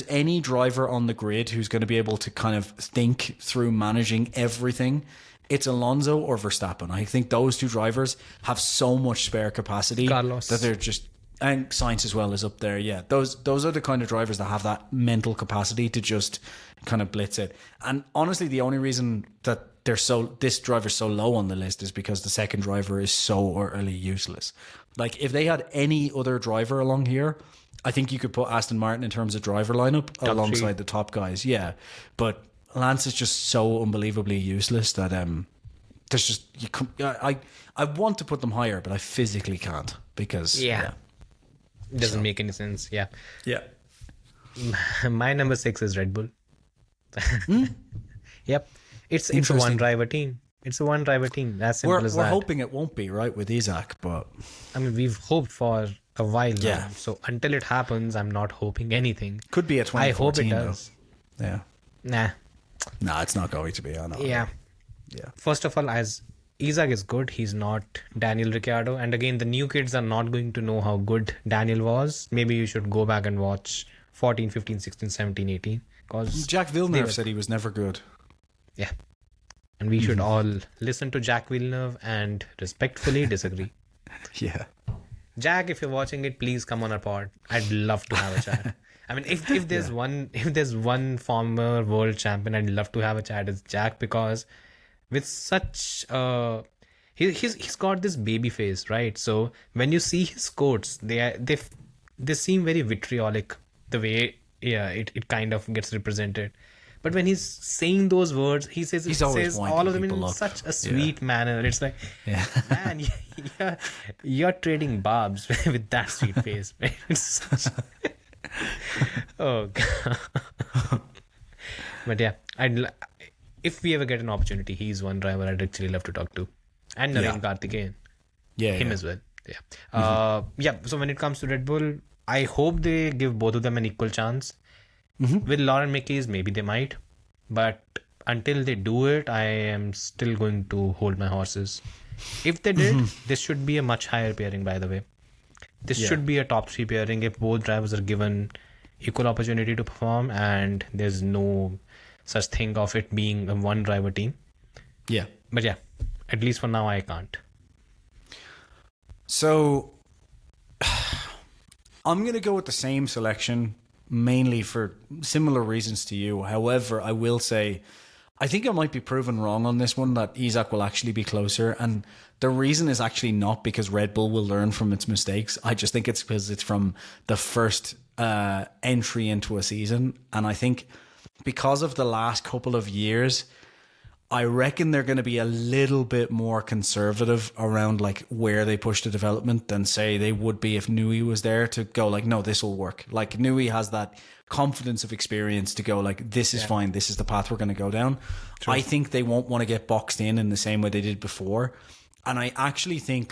any driver on the grid who's going to be able to kind of think through managing everything, it's Alonso or Verstappen. I think those two drivers have so much spare capacity that they're just, and Sainz as well is up there. Yeah, those are the kind of drivers that have that mental capacity to just kind of blitz it. And honestly, the only reason that this driver's so low on the list is because the second driver is so utterly useless. Like, if they had any other driver along here, I think you could put Aston Martin in terms of driver lineup alongside the top guys. Yeah, but Lance is just so unbelievably useless that there's just I want to put them higher, but I physically can't because it doesn't make any sense. Yeah. My number 6 is Red Bull. Yep, it's a one driver team. It's a one driver team. As simple as that. We're hoping it won't be, right, with Isaac, but I mean, we've hoped for a while now. So until it happens, I'm not hoping anything. Could be a 2014. I hope it does. Though. Yeah. Nah, it's not going to be. I know. Yeah. First of all, as Isaac is good. He's not Daniel Ricciardo. And again, the new kids are not going to know how good Daniel was. Maybe you should go back and watch 14, 15, 16, 17, 18. Because Jack Villeneuve said he was never good. Yeah. And we should all listen to Jack Villeneuve and respectfully disagree. Yeah. Jack, if you're watching it, please come on our pod. I'd love to have a chat. I mean, if there's one former world champion I'd love to have a chat, it's Jack, because with such he's got this baby face, right? So when you see his quotes, they seem very vitriolic, the way it kind of gets represented. But when he's saying those words, he says all of them in such a sweet manner. It's like, man, you're trading barbs with that sweet face. Right? It's such... Oh God. But yeah, if we ever get an opportunity, he's one driver I'd actually love to talk to. And Naren Karthikeyan. Him as well. Yeah. So when it comes to Red Bull, I hope they give both of them an equal chance. With Lauren Mickey's, maybe they might. But until they do it, I am still going to hold my horses. If they did, this should be a much higher pairing, by the way. This should be a top 3 pairing if both drivers are given equal opportunity to perform and there's no such thing of it being a one driver team. Yeah. But yeah, at least for now, I can't. So I'm going to go with the same selection, mainly for similar reasons to you. However, I will say, I think I might be proven wrong on this one, that Isaac will actually be closer. And the reason is actually not because Red Bull will learn from its mistakes. I just think it's because it's from the first entry into a season. And I think because of the last couple of years, I reckon they're going to be a little bit more conservative around like where they push the development than say they would be if Nui was there to go like, no, this will work. Like Nui has that confidence of experience to go like, this is fine. This is the path we're going to go down. True. I think they won't want to get boxed in the same way they did before. And I actually think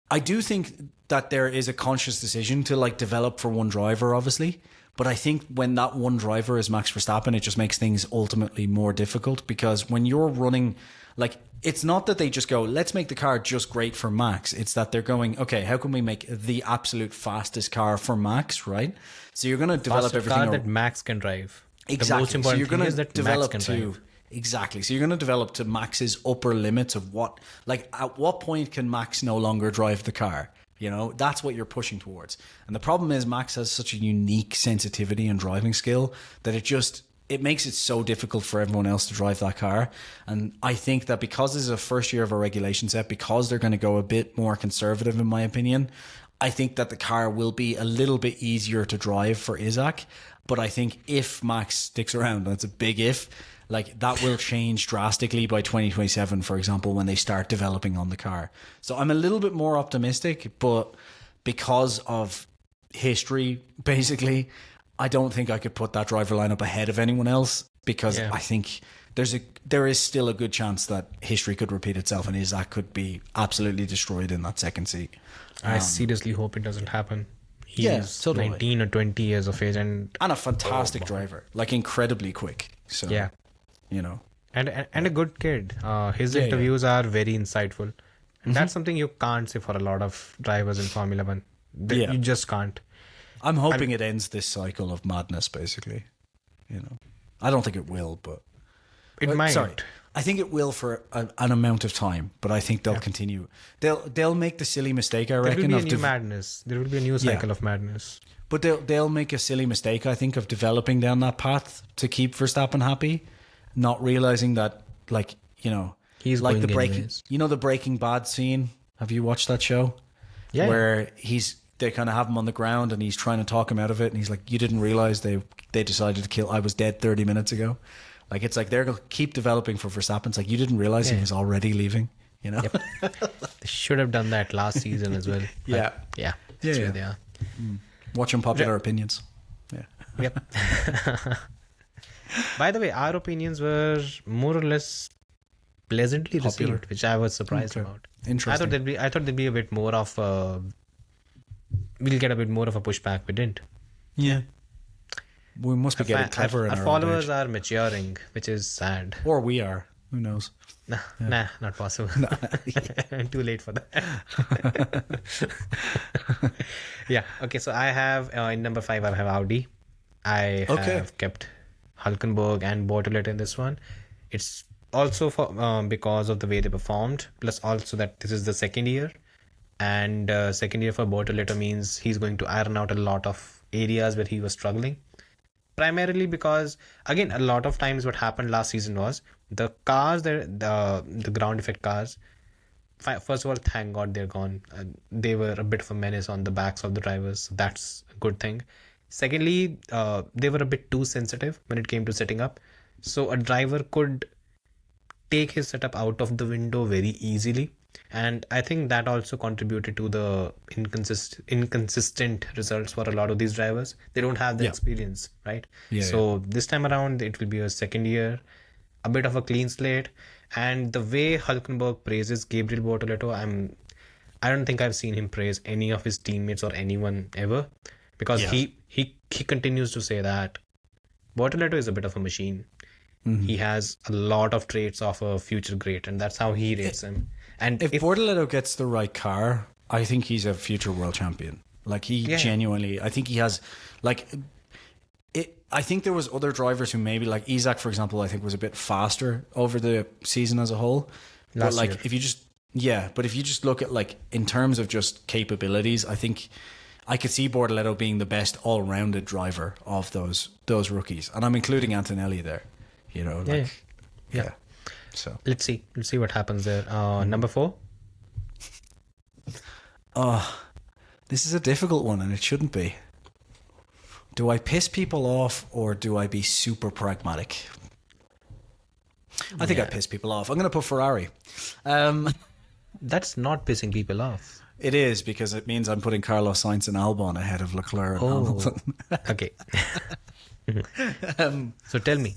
I do think that there is a conscious decision to like develop for one driver, obviously. But I think when that one driver is Max Verstappen, it just makes things ultimately more difficult, because when you're running, like, it's not that they just go, let's make the car just great for Max. It's that they're going, okay, how can we make the absolute fastest car for Max, right? So you're going to develop fastest everything. Car that Max can drive. Exactly. The most important so thing is that develop Max can drive. Exactly. So you're going to develop to Max's upper limits of what, like, at what point can Max no longer drive the car? You know, that's what you're pushing towards. And the problem is Max has such a unique sensitivity and driving skill that it makes it so difficult for everyone else to drive that car. And I think that because this is a first year of a regulation set, because they're going to go a bit more conservative, in my opinion, I think that the car will be a little bit easier to drive for Isaac. But I think if Max sticks around, and it's a big if, like that will change drastically by 2027, for example, when they start developing on the car. So I'm a little bit more optimistic, but because of history, basically, I don't think I could put that driver lineup ahead of anyone else, because I think there is still a good chance that history could repeat itself and Isaac could be absolutely destroyed in that second seat. I seriously hope it doesn't happen. He's 19 or 20 years of age and a fantastic driver, like incredibly quick. So you know, and a good kid. His interviews are very insightful, and that's something you can't say for a lot of drivers in Formula One. You just can't. I'm hoping it ends this cycle of madness, basically. You know, I don't think it will, but it might. Sorry, I think it will for an amount of time, but I think they'll continue. They'll make the silly mistake, I reckon. There will be a new madness. There will be a new cycle of madness. But they'll make a silly mistake, I think, of developing down that path to keep Verstappen happy, not realizing that, like, you know, he's like going the Breaking Bad scene. Have you watched that show? Yeah. Where they kind of have him on the ground and he's trying to talk him out of it, and he's like, "You didn't realize they decided to kill. I was dead 30 minutes ago." Like, it's like they're going to keep developing for Verstappen. It's like, you didn't realize he was already leaving, you know? Yep. They should have done that last season as well. Yeah. That's where they are. Watch unpopular opinions. Yeah. Yep. By the way, our opinions were more or less pleasantly received, which I was surprised about. Interesting. I thought there'd be a bit more of we'll get a bit more of a pushback. We didn't. Yeah. We must be getting clever in our followers are maturing, which is sad. Or we are. Who knows? Nah, not possible. Too late for that. Yeah. Okay. So I have in number 5, I have Audi. I have kept Hülkenberg and Bortoleto in this one. It's also for because of the way they performed, plus also that this is the second year, and second year for Bortoleto means he's going to iron out a lot of areas where he was struggling. Primarily because, again, a lot of times what happened last season was the cars, the ground effect cars, first of all, thank God they're gone. They were a bit of a menace on the backs of the drivers. So that's a good thing. Secondly, they were a bit too sensitive when it came to setting up. So a driver could take his setup out of the window very easily. And I think that also contributed to the inconsistent results for a lot of these drivers. They don't have the experience, right? This time around, it will be a second year, a bit of a clean slate. And the way Hülkenberg praises Gabriel Bortoleto, I don't think I've seen him praise any of his teammates or anyone ever, because he continues to say that Bortoleto is a bit of a machine. He has a lot of traits of a future great, and that's how he rates him. And if Bortoleto gets the right car, I think he's a future world champion. Like genuinely, I think he has, like, I think there was other drivers who maybe, like Isaac, for example, I think was a bit faster over the season as a whole. But if you just look at, like, in terms of just capabilities, I think I could see Bortoleto being the best all-rounded driver of those rookies, and I'm including Antonelli there. You know, So let's see what happens there. Number 4. This is a difficult one, and it shouldn't be. Do I piss people off or do I be super pragmatic? I think I piss people off. I'm going to put Ferrari. That's not pissing people off. It is, because it means I'm putting Carlos Sainz and Albon ahead of Leclerc and Hamilton. Okay. So tell me.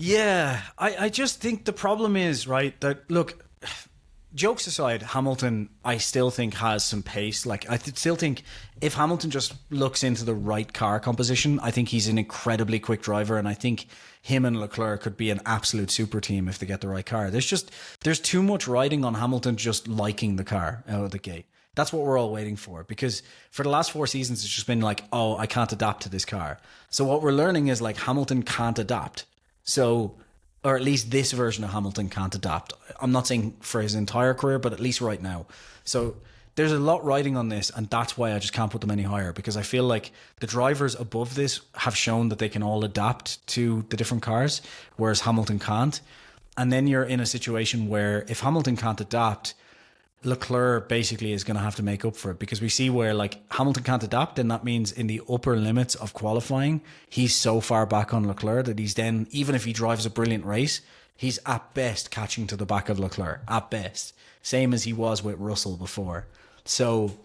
Yeah, I just think the problem is, right, that, look, jokes aside, Hamilton, I still think has some pace. Like, I still think if Hamilton just looks into the right car composition, I think he's an incredibly quick driver, and I think him and Leclerc could be an absolute super team if they get the right car. There's too much riding on Hamilton just liking the car out of the gate. That's what we're all waiting for, because for the last 4 seasons, it's just been like, oh, I can't adapt to this car. So what we're learning is, like, Hamilton can't adapt. So, or at least this version of Hamilton can't adapt. I'm not saying for his entire career, but at least right now. So there's a lot riding on this, and that's why I just can't put them any higher, because I feel like the drivers above this have shown that they can all adapt to the different cars, whereas Hamilton can't. And then you're in a situation where if Hamilton can't adapt, Leclerc basically is going to have to make up for it, because we see where, like, Hamilton can't adapt, and that means in the upper limits of qualifying, he's so far back on Leclerc that he's then, even if he drives a brilliant race, he's at best catching to the back of Leclerc, at best. Same as he was with Russell before. So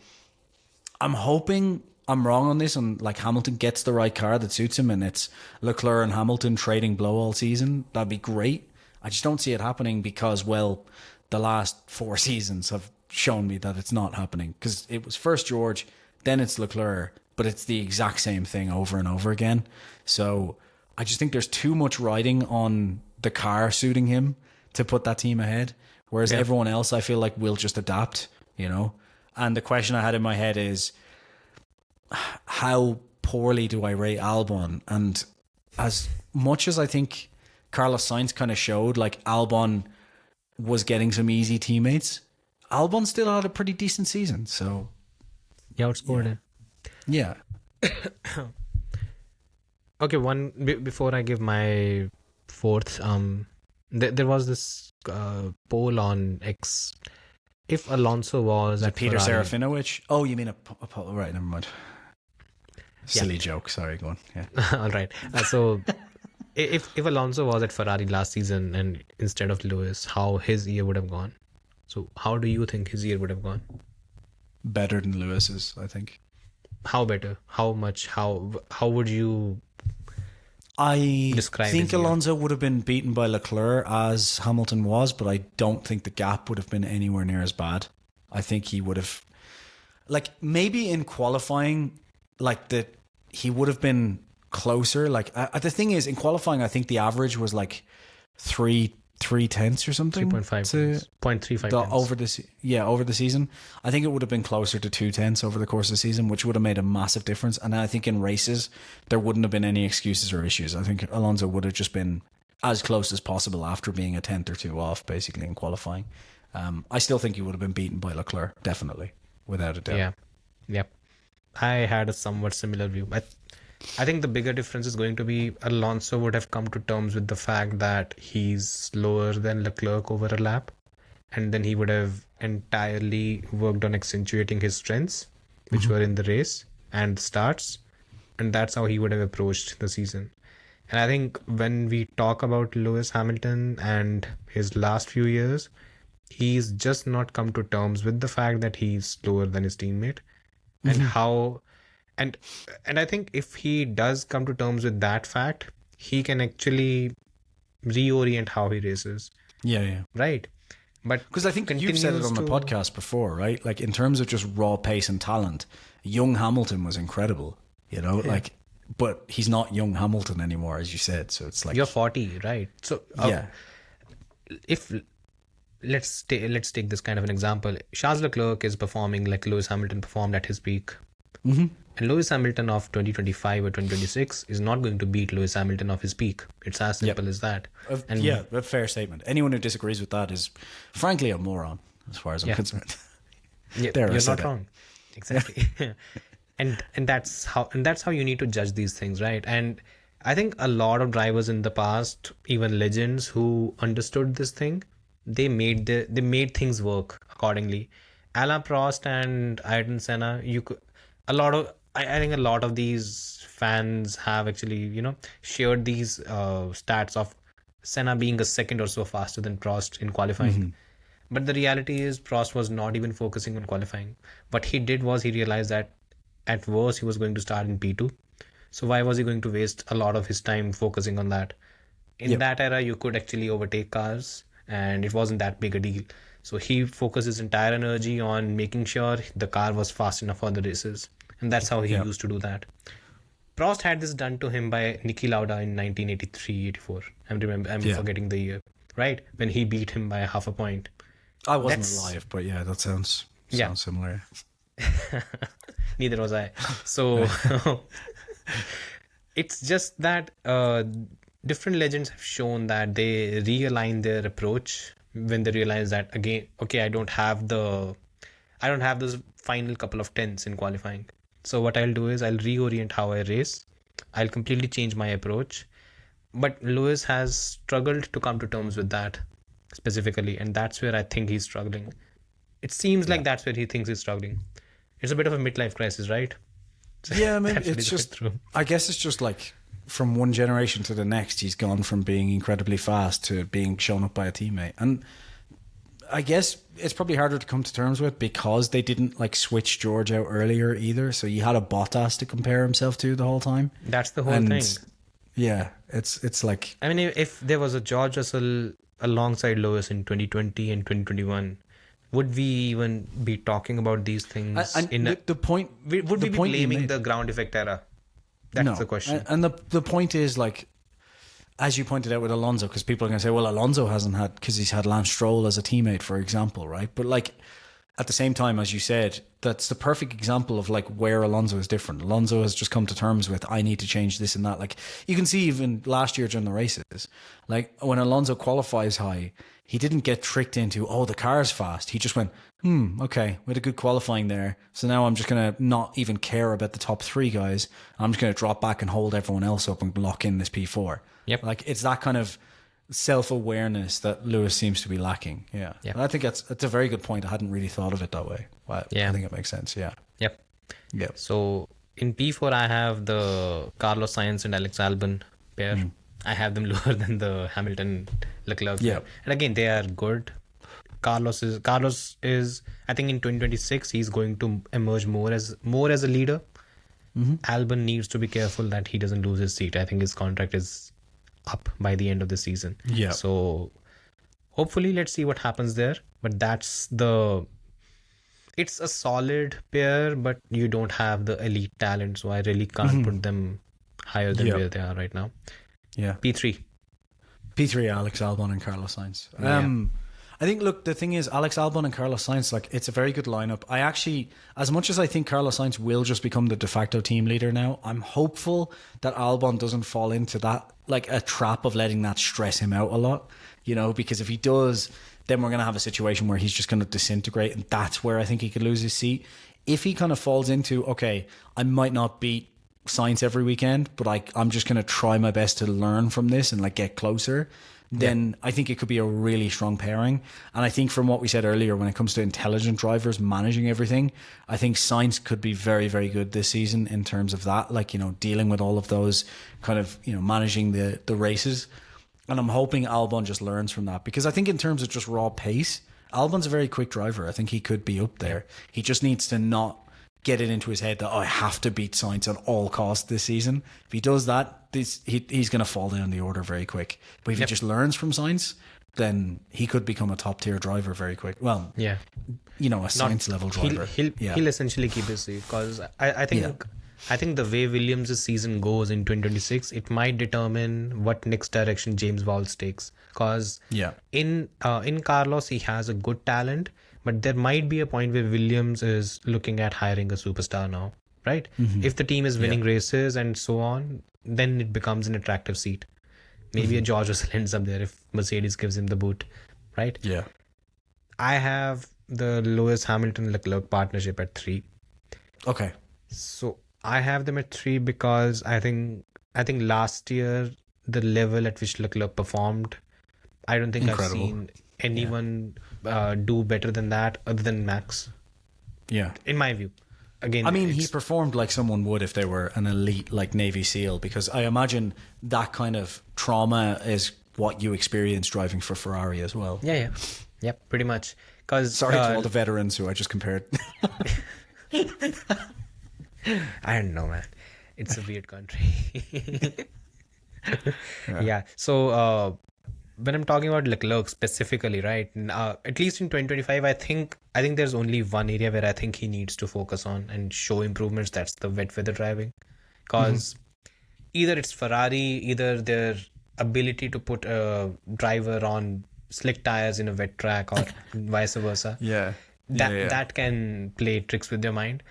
I'm hoping I'm wrong on this, and, like, Hamilton gets the right car that suits him, and it's Leclerc and Hamilton trading blow all season. That'd be great. I just don't see it happening because, well, the last 4 seasons have shown me that it's not happening, because it was first George, then it's Leclerc, but it's the exact same thing over and over again. So I just think there's too much riding on the car suiting him to put that team ahead, whereas everyone else, I feel like, will just adapt, you know. And the question I had in my head is, how poorly do I rate Albon? And as much as I think Carlos Sainz kind of showed, like, Albon was getting some easy teammates, Albon still had a pretty decent season. So he outscored him. Yeah. Okay, before I give my 4th, there was this poll on X. If Alonso was at Peter Ferrari, Serafinowicz? Oh, you mean right? Never mind. Silly joke. Sorry, go on. Yeah. All right. So if Alonso was at Ferrari last season and instead of Lewis, how his year would have gone? So how do you think his year would have gone? Better than Lewis's, I think. How better? How much? How would you describe think Alonso would have been beaten by Leclerc as Hamilton was, but I don't think the gap would have been anywhere near as bad. I think he would have, like, maybe in qualifying, like, he would have been closer. Like, the thing is, in qualifying, I think the average was like 3 3/10 or something. 3.5 tenths. 0.35 tenths. Over the season. I think it would have been closer to 2/10 over the course of the season, which would have made a massive difference. And I think in races, there wouldn't have been any excuses or issues. I think Alonso would have just been as close as possible after being a tenth or two off, basically, in qualifying. I still think he would have been beaten by Leclerc, definitely, without a doubt. Yeah. Yep. I had a somewhat similar view. I think the bigger difference is going to be Alonso would have come to terms with the fact that he's slower than Leclerc over a lap, and then he would have entirely worked on accentuating his strengths, which were in the race and starts, and that's how he would have approached the season. And I think when we talk about Lewis Hamilton and his last few years, he's just not come to terms with the fact that he's slower than his teammate, and how, and I think if he does come to terms with that fact, he can actually reorient how he races. Yeah. Right. But because I think you've said it on the podcast before, right? Like in terms of just raw pace and talent, young Hamilton was incredible, but he's not young Hamilton anymore, as you said. So it's like you're 40, right? So if let's take this kind of an example. Charles Leclerc is performing like Lewis Hamilton performed at his peak. And Lewis Hamilton of 2025 or 2026 is not going to beat Lewis Hamilton of his peak. It's as simple as that. A fair statement. Anyone who disagrees with that is, frankly, a moron, as far as I'm concerned. You're not wrong. Exactly. and that's how you need to judge these things, right? And I think a lot of drivers in the past, even legends who understood this thing, they made things work accordingly. Alain Prost and Ayrton Senna, I think a lot of these fans have actually, shared these stats of Senna being a second or so faster than Prost in qualifying. But the reality is Prost was not even focusing on qualifying. What he did was he realized that at worst he was going to start in P2. So why was he going to waste a lot of his time focusing on that? In that era, you could actually overtake cars and it wasn't that big a deal. So he focused his entire energy on making sure the car was fast enough for the races. And that's how he used to do that. Prost had this done to him by Niki Lauda in 1983-84. I'm forgetting the year, right? When he beat him by half a point. I wasn't alive, but that sounds similar. Neither was I. So it's just that different legends have shown that they realign their approach when they realize that, again, okay, I don't have those final couple of tenths in qualifying. So what I'll do is I'll reorient how I race. I'll completely change my approach. But Lewis has struggled to come to terms with that specifically, and that's where I think he's struggling. It seems like that's where he thinks he's struggling. It's a bit of a midlife crisis, right? Yeah, maybe it's just, I guess it's just like from one generation to the next, he's gone from being incredibly fast to being shown up by a teammate. And I guess it's probably harder to come to terms with because they didn't like switch George out earlier either. So you had a Bottas to compare himself to the whole time. That's the whole thing. Yeah, it's like... I mean, if there was a George Russell alongside Lewis in 2020 and 2021... would we even be talking about these things? The point... Would we be blaming the ground effect era? That's the question. And the point is, like, as you pointed out with Alonso, because people are going to say, well, Alonso hasn't had... because he's had Lance Stroll as a teammate, for example, right? But, like, at the same time, as you said, that's the perfect example of, like, where Alonso is different. Alonso has just come to terms with, I need to change this and that. Like, you can see even last year during the races, like, when Alonso qualifies high... he didn't get tricked into, the car's fast. He just went, okay, we had a good qualifying there. So now I'm just going to not even care about the top three guys. I'm just going to drop back and hold everyone else up and lock in this P4. Yep. Like, it's that kind of self-awareness that Lewis seems to be lacking. Yeah. Yep. And I think that's a very good point. I hadn't really thought of it that way. But I think it makes sense. Yeah. Yep. Yeah. So in P4, I have the Carlos Sainz and Alex Albon pair. I have them lower than the Hamilton Leclerc. Yeah. And again, they are good. Carlos is I think in 2026 he's going to emerge more as a leader. Albon needs to be careful that he doesn't lose his seat. I think his contract is up by the end of the season. Yeah. So hopefully let's see what happens there. But it's a solid pair, but you don't have the elite talent, so I really can't put them higher than where they are right now. Yeah. P3. P3, Alex Albon and Carlos Sainz. I think, look, the thing is, Alex Albon and Carlos Sainz, like, it's a very good lineup. I actually, as much as I think Carlos Sainz will just become the de facto team leader now, I'm hopeful that Albon doesn't fall into that, like, a trap of letting that stress him out a lot, you know, because if he does, then we're going to have a situation where he's just going to disintegrate, and that's where I think he could lose his seat. If he kind of falls into, okay, I might not beat Sainz every weekend, but I'm just going to try my best to learn from this and, like, get closer, then I think it could be a really strong pairing. And I think from what we said earlier, when it comes to intelligent drivers managing everything, I think Sainz could be very, very good this season in terms of that, like, you know, dealing with all of those kind of, you know, managing the races. And I'm hoping Albon just learns from that, because I think in terms of just raw pace, Albon's a very quick driver. I think he could be up there. He just needs to not get it into his head that, oh, I have to beat Sainz at all costs this season. If he does that, he's going to fall down the order very quick. But if he just learns from Sainz, then he could become a top tier driver very quick. Well, you know, a Sainz level driver. He'll essentially keep his seat, because I think the way Williams' season goes in 2026, it might determine what next direction James Vowles takes. Because in Carlos, he has a good talent, but there might be a point where Williams is looking at hiring a superstar now, right? If the team is winning races and so on, then it becomes an attractive seat. Maybe a George Russell ends up there if Mercedes gives him the boot, right? Yeah. I have the Lewis Hamilton-Leclerc partnership at 3. Okay. So I have them at 3 because I think last year, the level at which Leclerc performed, I don't think I've seen anyone do better than that other than Max. Yeah. In my view. Again, I mean, he performed like someone would if they were an elite, like, Navy SEAL, because I imagine that kind of trauma is what you experience driving for Ferrari as well. Yeah. Yep, pretty much. Sorry to all the veterans who I just compared. I don't know, man. It's a weird country. Yeah. So when I'm talking about Leclerc specifically, right? At least in 2025, I think there's only one area where I think he needs to focus on and show improvements. That's the wet weather driving, because either it's Ferrari, either their ability to put a driver on slick tires in a wet track, or vice versa. That can play tricks with their mind.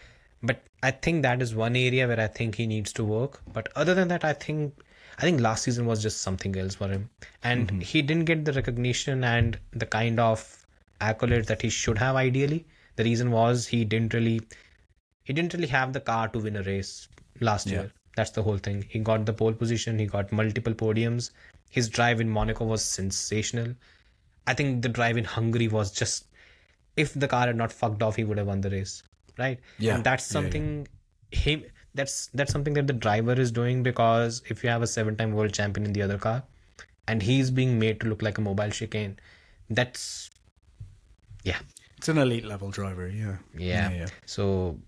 But I think that is one area where I think he needs to work. But other than that, I think last season was just something else for him. And he didn't get the recognition and the kind of accolades that he should have ideally. The reason was he didn't really have the car to win a race last year. That's the whole thing. He got the pole position. He got multiple podiums. His drive in Monaco was sensational. I think the drive in Hungary was just, if the car had not fucked off, he would have won the race. Right? Yeah. And that's something that's something that the driver is doing, because if you have a 7-time world champion in the other car and he's being made to look like a mobile chicane, that's it's an elite level driver. Yeah. So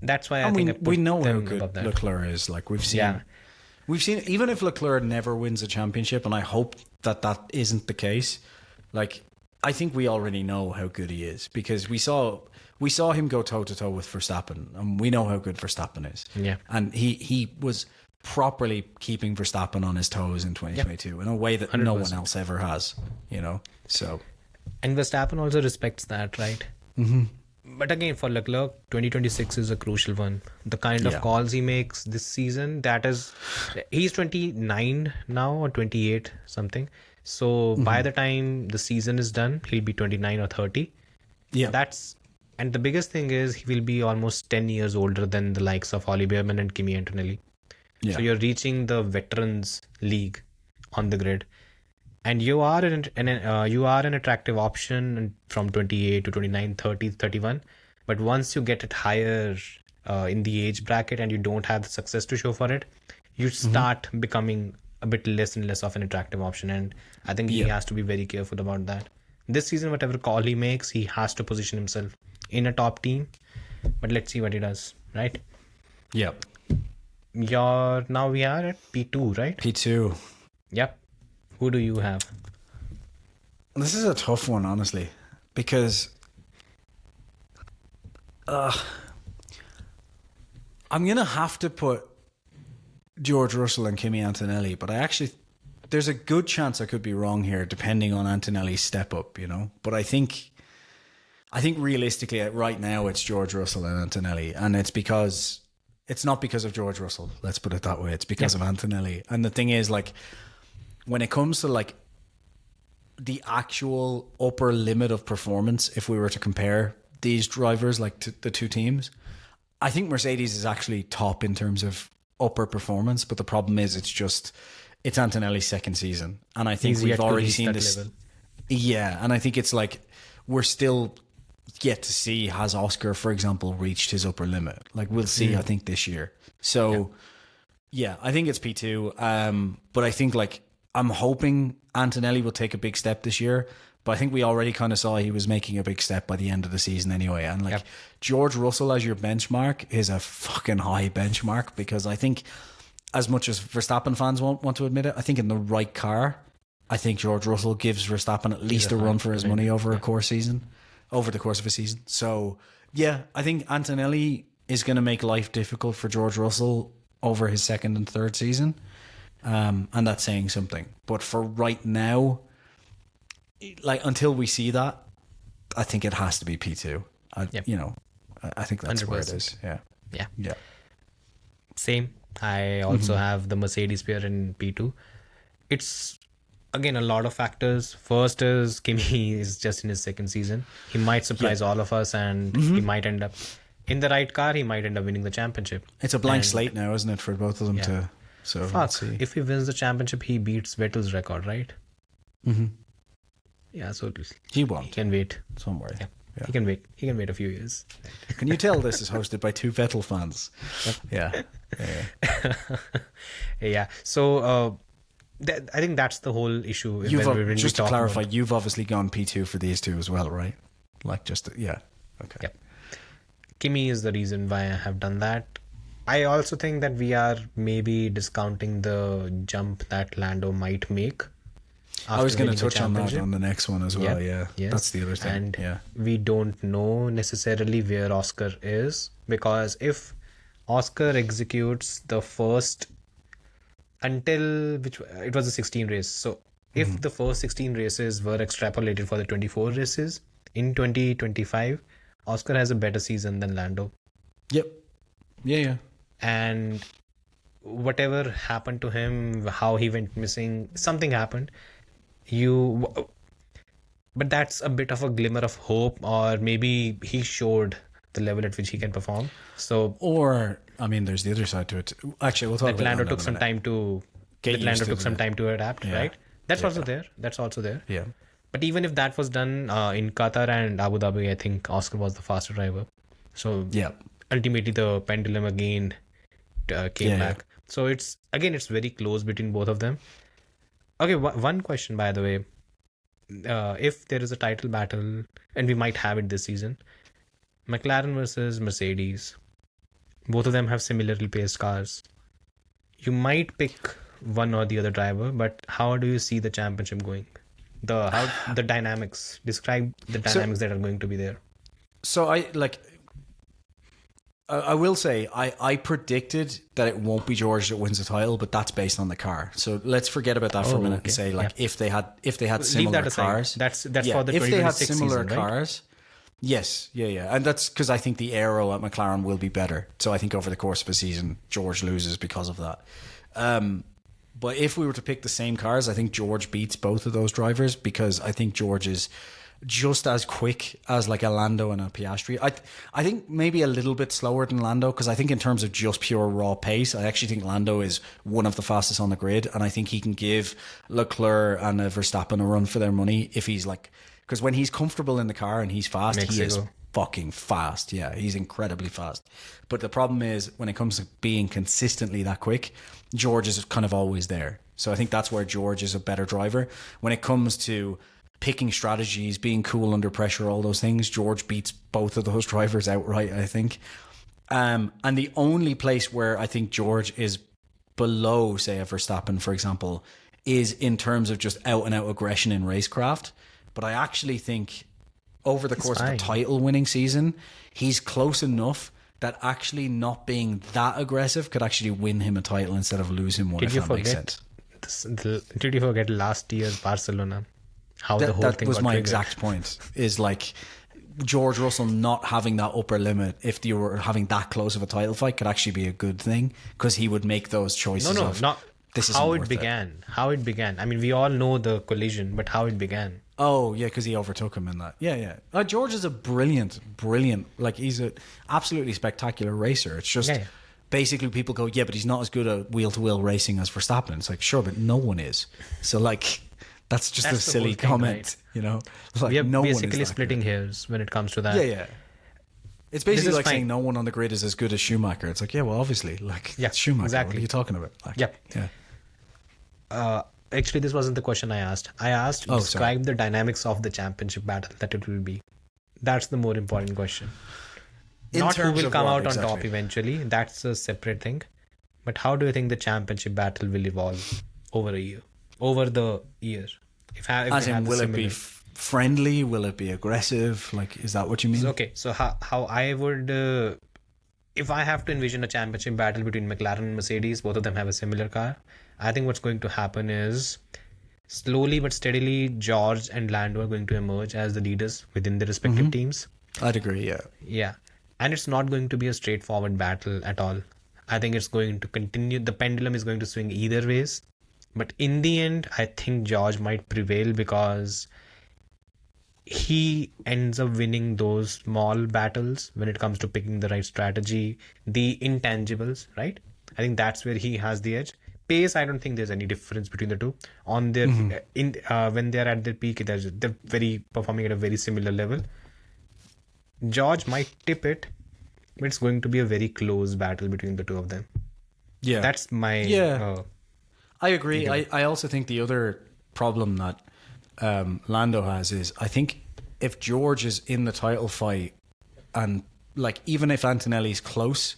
that's why we know how good Leclerc is. Like, we've seen even if Leclerc never wins a championship, and I hope that isn't the case, like, I think we already know how good he is, because we saw him go toe-to-toe with Verstappen, and we know how good Verstappen is. Yeah. And he was properly keeping Verstappen on his toes in 2022 in a way that 100%. No one else ever has, you know? So. And Verstappen also respects that, right? But again, for Leclerc, 2026 is a crucial one. The kind of calls he makes this season, he's 29 now, or 28 something. So by the time the season is done, he'll be 29 or 30. Yeah. And the biggest thing is he will be almost 10 years older than the likes of Ollie Bearman and Kimi Antonelli. Yeah. So you're reaching the veterans league on the grid, and you are an attractive option from 28 to 29, 30, 31. But once you get it higher in the age bracket and you don't have the success to show for it, you start becoming a bit less and less of an attractive option. And I think he has to be very careful about that. This season, whatever call he makes, he has to position himself in a top team. But let's see what he does, right? Yep. Now we are at P2, right? P2. Yep. Who do you have? This is a tough one, honestly, because I'm going to have to put George Russell and Kimi Antonelli, but I actually there's a good chance I could be wrong here, depending on Antonelli's step up, you know. But I think realistically, right now, it's George Russell and Antonelli, and it's not because of George Russell. Let's put it that way. It's because of Antonelli. And the thing is, like, when it comes to like the actual upper limit of performance, if we were to compare these drivers, like to the two teams, I think Mercedes is actually top in terms of upper performance. But the problem is, it's Antonelli's second season, and I think we've already seen this. Level. Yeah, and I think it's like we're still yet to see, has Oscar, for example, reached his upper limit. Like, we'll see, I think, this year. So yeah, I think it's P2. But I think, like, I'm hoping Antonelli will take a big step this year, but I think we already kind of saw he was making a big step by the end of the season anyway. And like George Russell as your benchmark is a fucking high benchmark, because I think, as much as Verstappen fans won't want to admit it, I think in the right car, I think George Russell gives Verstappen at least a run for his money over the course of a season. So yeah, I think Antonelli is going to make life difficult for George Russell over his second and third season. And that's saying something. But for right now, like, until we see that, I think it has to be P2. You know, I think that's 100%. Where it is. Yeah. Same. I also have the Mercedes pair in P2. It's, again, a lot of factors. First is Kimi is just in his second season. He might surprise all of us, and he might end up in the right car. He might end up winning the championship. It's a blank slate now, isn't it, for both of them to... So if he wins the championship, he beats Vettel's record, right? Yeah, so he won't. He can wait somewhere. Yeah. He can wait. He can wait a few years. Can you tell this is hosted by two Vettel fans? Yeah. So I think that's the whole issue. Just to clarify, you've obviously gone P2 for these two as well, right? Like, just okay. Yeah. Kimi is the reason why I have done that. I also think that we are maybe discounting the jump that Lando might make. I was going to touch on that on the next one as well. Yeah. That's the other thing. And we don't know necessarily where Oscar is, because if Oscar executes the first it was a 16 race. So if the first 16 races were extrapolated for the 24 races in 2025, Oscar has a better season than Lando. Yep. Yeah. And whatever happened to him, how he went missing, something happened. But that's a bit of a glimmer of hope, or maybe he showed the level at which he can perform. So, or I mean, there's the other side to it. Actually, we'll talk about Lando took some time to time to adapt, right? That's also there. Yeah. But even if that was done in Qatar and Abu Dhabi, I think Oscar was the faster driver. So ultimately, the pendulum again came back. So it's very close between both of them. Okay, one question, by the way. If there is a title battle, and we might have it this season, McLaren versus Mercedes, both of them have similarly paced cars. You might pick one or the other driver, but how do you see the championship going? The dynamics. Describe the dynamics that are going to be there. So I will say I predicted that it won't be George that wins the title, but that's based on the car. So let's forget about that for a minute and say if they had similar cars. That's for the 2026 if they had similar season, cars. Right? Yes, and that's because I think the aero at McLaren will be better. So I think over the course of a season, George loses because of that. But if we were to pick the same cars, I think George beats both of those drivers, because I think George is just as quick as like a Lando and a Piastri. I think maybe a little bit slower than Lando, because I think in terms of just pure raw pace, I actually think Lando is one of the fastest on the grid, and I think he can give Leclerc and Verstappen a run for their money if he's like, because when he's comfortable in the car and he's fast, he is fucking fast. Yeah, he's incredibly fast. But the problem is, when it comes to being consistently that quick, George is kind of always there. So I think that's where George is a better driver. When it comes to picking strategies, being cool under pressure, all those things, George beats both of those drivers outright, I think. And the only place where I think George is below, say, a Verstappen, for example, is in terms of just out-and-out aggression in racecraft. But I actually think over the course of the title-winning season, he's close enough that actually not being that aggressive could actually win him a title instead of lose him one, if that makes sense. Did you forget last year's Barcelona? How the whole That thing was got my triggered. exact point. Is like George Russell not having that upper limit, if you were having that close of a title fight, could actually be a good thing because he would make those choices. No, of, not this isn't how it worth began. How it began. I mean, we all know the collision, but how it began. Oh yeah, because he overtook him in that. Yeah. George is a brilliant. Like he's a absolutely spectacular racer. It's just basically people go, yeah, but he's not as good at wheel to wheel racing as Verstappen. It's like, sure, but no one is. So like. That's just a silly whole thing, comment, right? you know. Like, We are no basically one is splitting hairs when it comes to that. Yeah. It's basically is like fine. saying no one on the grid is as good as Schumacher. It's like, yeah, well, obviously, like, Yeah, it's Schumacher. exactly. What are you talking about? Like, Yep. Yeah. Actually, this wasn't the question I asked. I asked, describe the dynamics of the championship battle that it will be. That's the more important question. Not who will come out on top eventually. That's a separate thing. But how do you think the championship battle will evolve over the year? As in, will it be friendly? Will it be aggressive? Like, is that what you mean? Okay, so how I would, if I have to envision a championship battle between McLaren and Mercedes, both of them have a similar car. I think what's going to happen is slowly but steadily, George and Lando are going to emerge as the leaders within their respective teams. I'd agree. Yeah. Yeah, and it's not going to be a straightforward battle at all. I think it's going to continue. The pendulum is going to swing either ways. But in the end, I think George might prevail because he ends up winning those small battles when it comes to picking the right strategy, the intangibles, right? I think that's where he has the edge. Pace, I don't think there's any difference between the two. On their when they're at their peak, they're performing at a very similar level. George might tip it, but it's going to be a very close battle between the two of them. Yeah. That's my I agree. I also think the other problem that Lando has is I think if George is in the title fight and like even if Antonelli's close,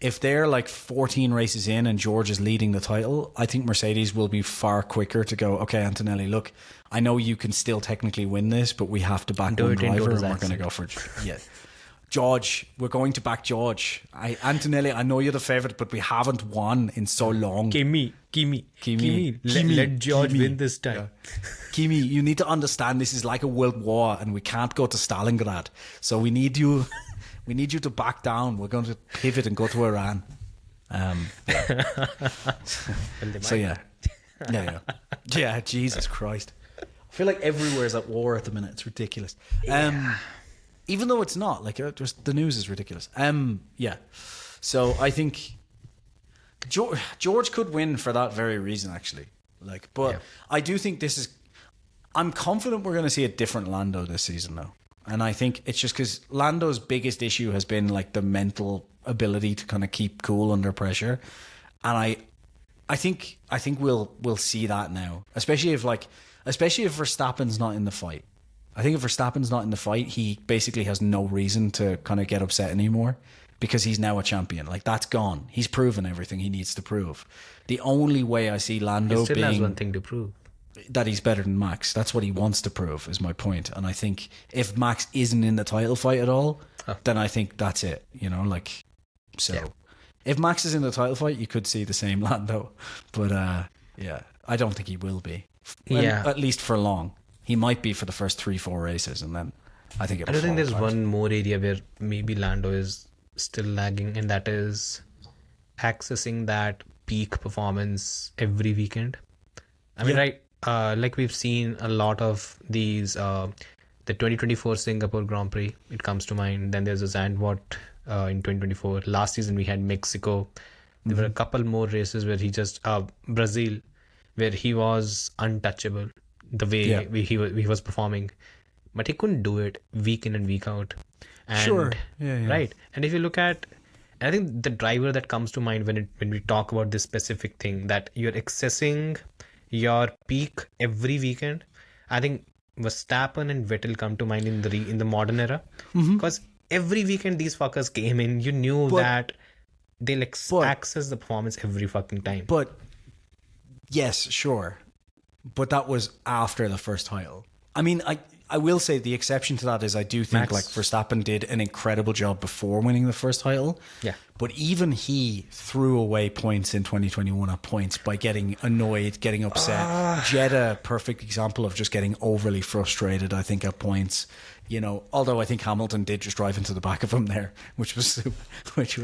if they're like 14 races in and George is leading the title, I think Mercedes will be far quicker to go, okay, Antonelli, look, I know you can still technically win this, but we have to back one driver and we're going to go for George, we're going to back George. Antonelli, I know you're the favourite, but we haven't won in so long. Kimi. Let George win this time. Yeah. Kimi, you need to understand this is like a world war and we can't go to Stalingrad. So we need you to back down. We're going to pivot and go to Iran. So yeah. Jesus Christ. I feel like everywhere's at war at the minute. It's ridiculous. Even though it's not, like, just the news is ridiculous. So I think George could win for that very reason, actually. Like, but I do think I'm confident we're going to see a different Lando this season, though. And I think it's just because Lando's biggest issue has been like the mental ability to kind of keep cool under pressure, and I think we'll see that now, especially if Verstappen's not in the fight. I think if Verstappen's not in the fight, he basically has no reason to kind of get upset anymore because he's now a champion. Like, that's gone. He's proven everything he needs to prove. The only way I see Lando he still has being one thing to prove. That he's better than Max. That's what he wants to prove, is my point. And I think if Max isn't in the title fight at all, then I think that's it. You know, like, so if Max is in the title fight, you could see the same Lando. But I don't think he will be. At least for long. He might be for the first 3-4 races, and then I think I don't think there's one more area where maybe Lando is still lagging, and that is accessing that peak performance every weekend. I mean, right, like we've seen a lot of these, the 2024 Singapore Grand Prix, it comes to mind. Then there's a Zandvoort in 2024. Last season we had Mexico. There were a couple more races where he just, Brazil, where he was untouchable. The way he was performing, but he couldn't do it week in and week out. And, right. And if you look at, I think the driver that comes to mind when we talk about this specific thing, that you're accessing your peak every weekend, I think Verstappen and Vettel come to mind in the modern era, because every weekend these fuckers came in. You knew that they'll access the performance every fucking time. But yes, sure. But that was after the first title. I mean, I will say the exception to that is I do think Verstappen did an incredible job before winning the first title. Yeah. But even he threw away points in 2021 at points by getting annoyed, getting upset. Jeddah, perfect example of just getting overly frustrated, I think, at points. You know, although I think Hamilton did just drive into the back of him there, which was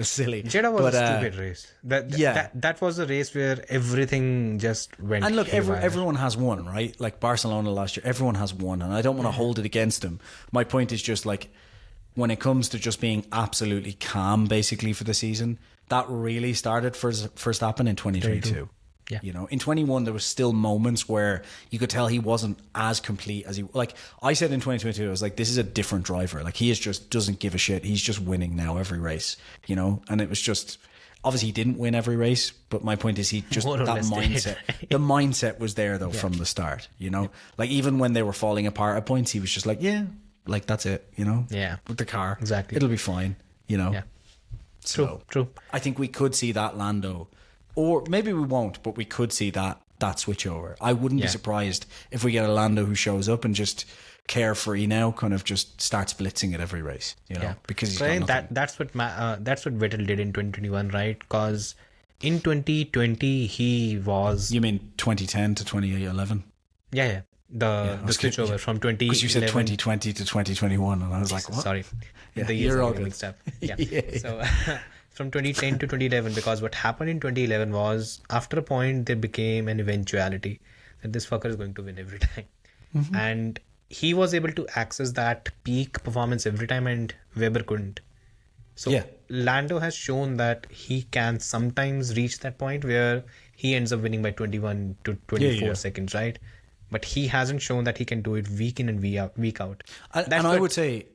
silly. Jeddah was a stupid race. That was a race where everything just went. And look, everyone has one, right? Like Barcelona last year, everyone has one, and I don't want to hold it against them. My point is just like, when it comes to just being absolutely calm, basically for the season, that really started for Verstappen in 2022. Yeah. You know, in 21 there was still moments where you could tell he wasn't as complete as he, like I said in 2022, I was like, this is a different driver. Like, he is just doesn't give a shit. He's just winning now every race, you know. And it was just, obviously he didn't win every race, but my point is he just, that mindset, the mindset was there though from the start, you know. Like, even when they were falling apart at points, he was just like, yeah, like that's it, you know. Yeah, with the car, exactly, it'll be fine, you know. Yeah, true. I think we could see that Lando, or maybe we won't, but we could see that switch over. I wouldn't be surprised if we get a Lando who shows up and just carefree now, kind of just starts blitzing at every race, you know, because he's got nothing. That's what Vettel did in 2021, right? Because in 2020 he was. You mean 2010 to 2011? Yeah. The switch over from 2011. Because you said 2020 to 2021, and I was like, what? Sorry, the years are mixed up. Yeah. So from 2010 to 2011, because what happened in 2011 was, after a point there became an eventuality that this fucker is going to win every time, and he was able to access that peak performance every time, and Weber couldn't. So Lando has shown that he can sometimes reach that point where he ends up winning by 21 to 24 seconds, right? But he hasn't shown that he can do it week in and week out. And I would say,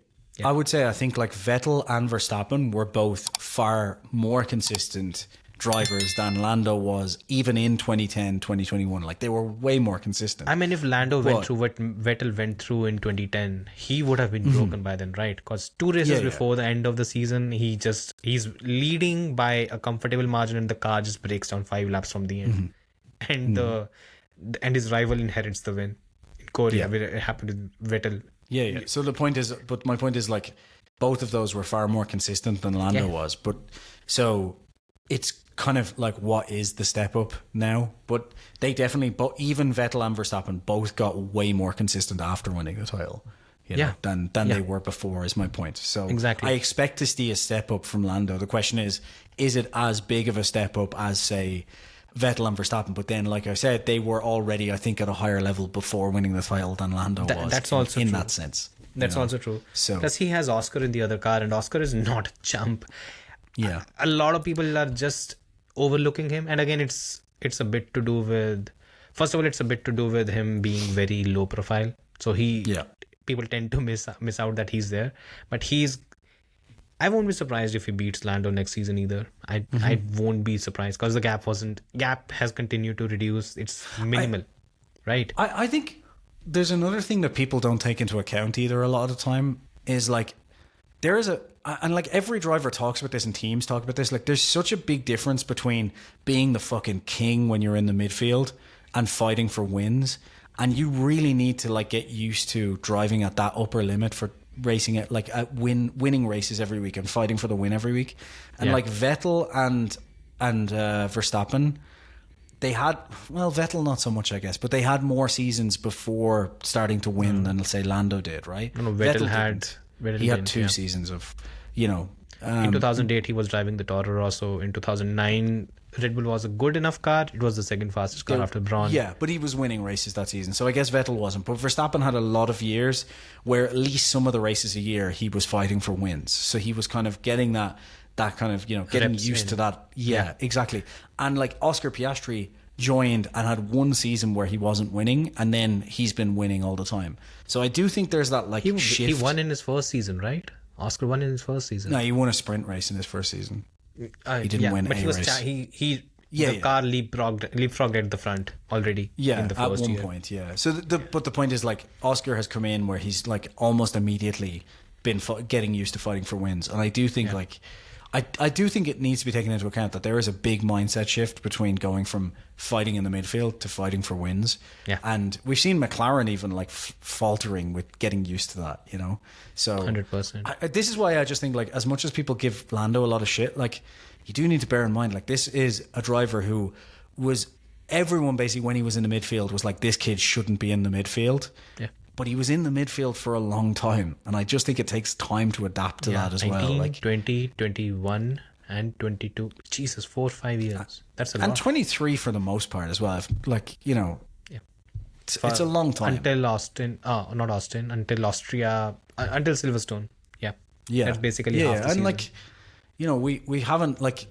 I think like Vettel and Verstappen were both far more consistent drivers than Lando was, even in 2010, 2021. Like, they were way more consistent. I mean, if Lando went through what Vettel went through in 2010, he would have been broken by then, right? Because 2 races before the end of the season, he's leading by a comfortable margin, and the car just breaks down 5 laps from the end. And his rival inherits the win in Korea, where it happened with Vettel. Yeah. So my point is like, both of those were far more consistent than Lando was. But so it's kind of like, what is the step up now? But they definitely, even Vettel and Verstappen both got way more consistent after winning the title, you know, than they were before, is my point. So exactly, I expect to see a step up from Lando. The question is it as big of a step up as, say, Vettel and Verstappen? But then, like I said, they were already, I think, at a higher level before winning the title than Lando was. That's also in true. that sense. That's also true. So, because he has Oscar in the other car, and Oscar is not a chump. Yeah, a lot of people are just overlooking him, and again, it's a bit to do with. First of all, it's a bit to do with him being very low profile. So people tend to miss out that he's there, but I won't be surprised if he beats Lando next season either. I won't be surprised, because the gap has continued to reduce. It's minimal, right? I think there's another thing that people don't take into account either a lot of the time, is like, there is and like every driver talks about this and teams talk about this, like there's such a big difference between being the fucking king when you're in the midfield and fighting for wins. And you really need to like get used to driving at that upper limit for racing it, like winning races every week and fighting for the win every week. And like Vettel and Verstappen, they had, well, Vettel not so much, I guess, but they had more seasons before starting to win than, let's say, Lando did, right? No, Vettel had 2 seasons of, you know, in 2008 he was driving the Toro Rosso. In 2009 Red Bull was a good enough car. It was the second fastest car after Braun. Yeah, but he was winning races that season. So I guess Vettel wasn't. But Verstappen had a lot of years where at least some of the races a year he was fighting for wins. So he was kind of getting that kind of, you know, getting used to that. Yeah, exactly. And like Oscar Piastri joined and had 1 season where he wasn't winning, and then he's been winning all the time. So I do think there's that like shift. He won in his first season, right? Oscar won in his first season. No, he won a sprint race in his first season. He didn't win but a race. The car leapfrogged at the front already. Yeah, in the first at one year. point. Yeah. So but the point is, like, Oscar has come in where he's like almost immediately been getting used to fighting for wins, and I do think like, I do think it needs to be taken into account that there is a big mindset shift between going from fighting in the midfield to fighting for wins. Yeah. And we've seen McLaren even like faltering with getting used to that, you know? So 100%. this is why I just think like as much as people give Lando a lot of shit, like you do need to bear in mind like this is a driver who was everyone basically when he was in the midfield was like this kid shouldn't be in the midfield. Yeah. But he was in the midfield for a long time. And I just think it takes time to adapt to that as 19, well. Like 20, 21 and 22. Jesus, 4 or 5 years. That's a lot. and 23 for the most part as well. Like, you know, Yeah. it's a long time. Until Austin, not Austin, until Austria, until Silverstone. Yeah. Yeah. That's basically half the and season. like, you know, we haven't like,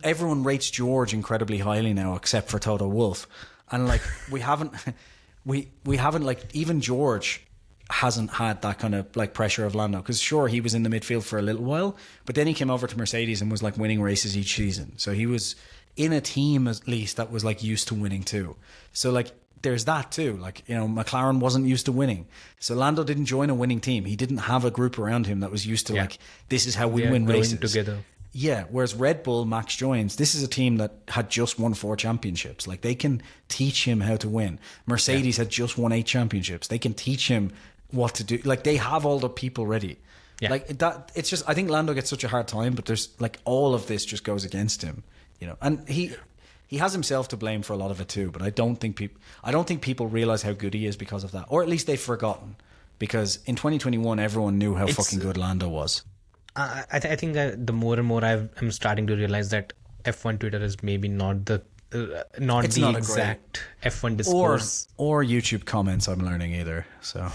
everyone rates George incredibly highly now except for Toto Wolff. And like, we haven't... We haven't like even George hasn't had that kind of like pressure of Lando because sure he was in the midfield for a little while but then he came over to Mercedes and was like winning races each season, so he was in a team at least that was like used to winning too. So like there's that too, like, you know, McLaren wasn't used to winning, so Lando didn't join a winning team. He didn't have a group around him that was used to like this is how we win growing races together. Yeah, whereas Red Bull, Max joins, this is a team that had just won 4 championships. Like, they can teach him how to win. Mercedes had just won 8 championships. They can teach him what to do. Like, they have all the people ready. Yeah. Like, that. It's just, I think Lando gets such a hard time, but there's, like, all of this just goes against him, you know. And he has himself to blame for a lot of it too, but I don't think people realize how good he is because of that. Or at least they've forgotten. Because in 2021, everyone knew how fucking good Lando was. I think the more and more I'm starting to realize that F1 Twitter is maybe not the exact F1 discourse or YouTube comments. I'm learning either. So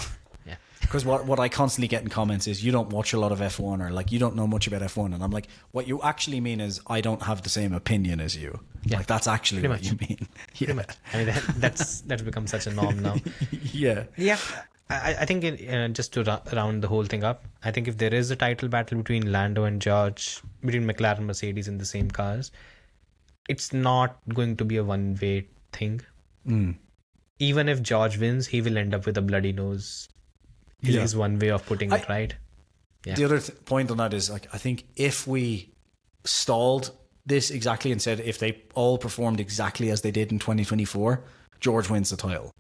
yeah, because what I constantly get in comments is you don't watch a lot of F1 or like you don't know much about F1, and I'm like, what you actually mean is I don't have the same opinion as you. Yeah. Like that's actually what you mean. Pretty much. I mean that's become such a norm now. Yeah. I think just to round the whole thing up, I think if there is a title battle between Lando and George, between McLaren and Mercedes in the same cars, it's not going to be a one-way thing. Even if George wins, he will end up with a bloody nose. Is one way of putting it, right? Yeah. The other point on that is, like, I think if we stalled this exactly and said if they all performed exactly as they did in 2024, George wins the title.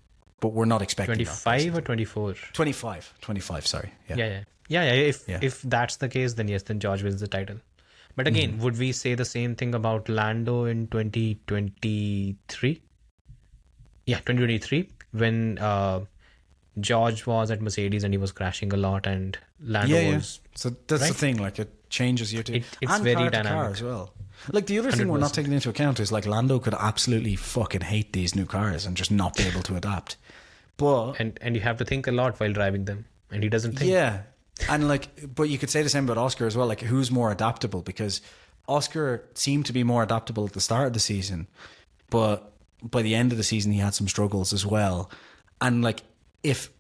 But we're not expecting 25 or 24? 25, sorry. Yeah. If that's the case, then yes, then George wins the title. But again, would we say the same thing about Lando in 2023? Yeah, 2023, when George was at Mercedes and he was crashing a lot, and Lando was... So that's the thing, like, it changes you to... It's and very car to dynamic. car as well. Like, the other thing we're not taking into account is, like, Lando could absolutely fucking hate these new cars and just not be able to adapt. But... And you have to think a lot while driving them, and he doesn't think. Yeah. And, like, but you could say the same about Oscar as well. Like, who's more adaptable? Because Oscar seemed to be more adaptable at the start of the season, but by the end of the season, he had some struggles as well. And, like, if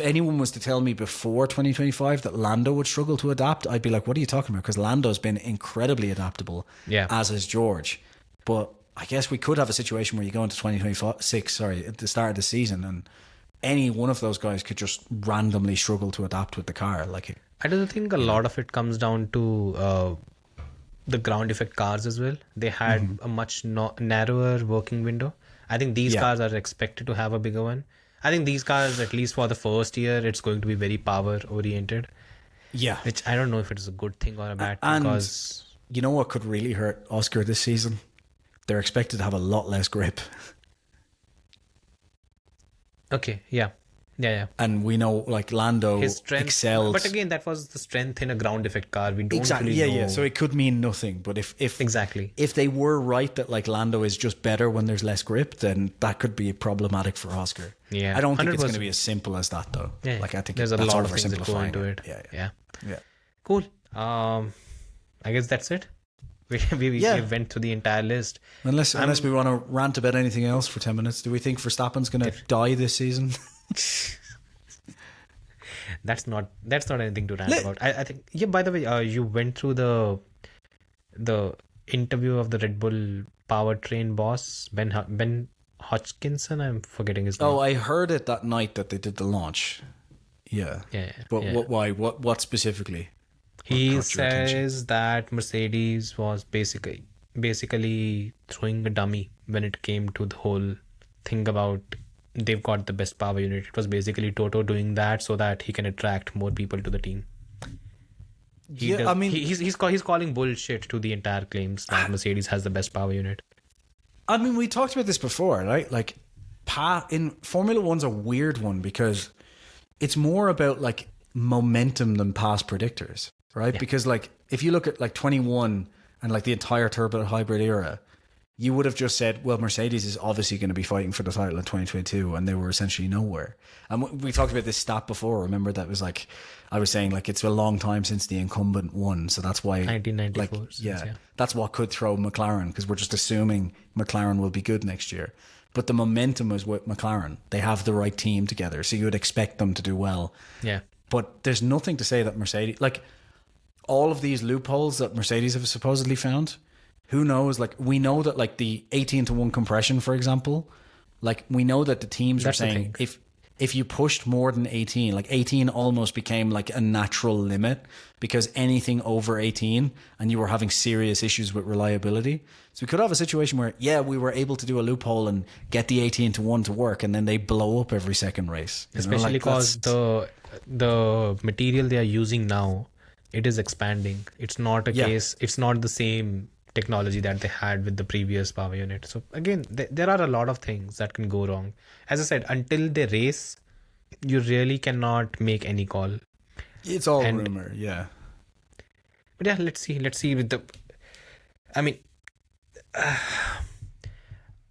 anyone was to tell me before 2025 that Lando would struggle to adapt, I'd be like, what are you talking about? Because Lando's been incredibly adaptable, as is George. But I guess we could have a situation where you go into 2026, at the start of the season, and any one of those guys could just randomly struggle to adapt with the car. Like, I don't think a lot of it comes down to the ground effect cars as well. They had a much narrower working window. I think these cars are expected to have a bigger one. I think these cars, at least for the first year, it's going to be very power oriented. Yeah. Which I don't know if it is a good thing or a bad thing. Because you know what could really hurt Oscar this season? They're expected to have a lot less grip. Okay, yeah. And we know, like, Lando excelled. But again, that was the strength in a ground effect car. We don't exactly really know. So it could mean nothing. But if they were right that, like, Lando is just better when there's less grip, then that could be problematic for Oscar. Yeah, I don't think it's going to be as simple as that, though. Yeah, like, I think there's a lot of things that go into it. Yeah. Cool. I guess that's it. We went through the entire list. Unless we want to rant about anything else for 10 minutes. Do we think Verstappen's going to die this season? That's not anything to rant about. I think. Yeah. By the way, you went through the interview of the Red Bull powertrain boss Ben Hodgkinson. I'm forgetting his name. Oh, I heard it that night that they did the launch. Yeah. Yeah. But why? What specifically? He caught your attention? says that Mercedes was basically throwing a dummy when it came to the whole thing about they've got the best power unit. It was basically Toto doing that so that he can attract more people to the team. I mean, he's calling bullshit to the entire claims that Mercedes has the best power unit. I mean, we talked about this before, right? Like, in Formula One's a weird one because it's more about like momentum than past predictors, right? Yeah. Because like if you look at like 21 and like the entire turbo hybrid era, you would have just said, well, Mercedes is obviously going to be fighting for the title in 2022, and they were essentially nowhere. And we talked about this stat before. Remember that was like, I was saying like it's a long time since the incumbent won, so that's why 1994. like, yeah, that's what could throw McLaren, because we're just assuming McLaren will be good next year. But the momentum is with McLaren. They have the right team together, so you would expect them to do well. Yeah. But there's nothing to say that Mercedes, like all of these loopholes that Mercedes have supposedly found, who knows? Like we know that like the 18-to-1 compression, for example, like we know that the teams are saying if you pushed more than 18, like 18 almost became like a natural limit because anything over 18 and you were having serious issues with reliability. So we could have a situation where, yeah, we were able to do a loophole and get the 18-to-1 to work, and then they blow up every second race. Especially because the material they are using now, it is expanding. It's not a case, it's not the same technology that they had with the previous power unit. So again, there are a lot of things that can go wrong. As I said, until they race, you really cannot make any call. It's all rumor, yeah. But yeah, let's see with the, I mean,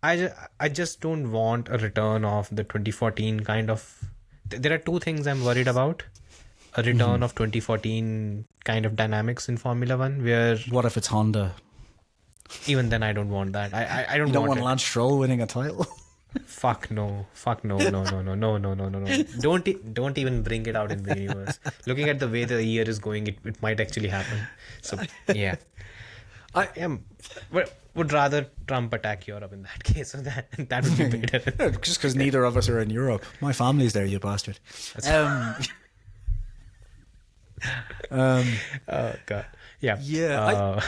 I just don't want a return of the 2014 kind of, there are two things I'm worried about. A return of 2014 kind of dynamics in Formula One, where what if it's Honda? Even then, I don't want that. I don't want Lance Stroll winning a title. Fuck no. No. Don't even bring it out in the universe. Looking at the way the year is going, it might actually happen. So yeah, would rather Trump attack Europe in that case. So that would be better. Just because neither of us are in Europe. My family's there, you bastard. Oh god. Yeah. Yeah.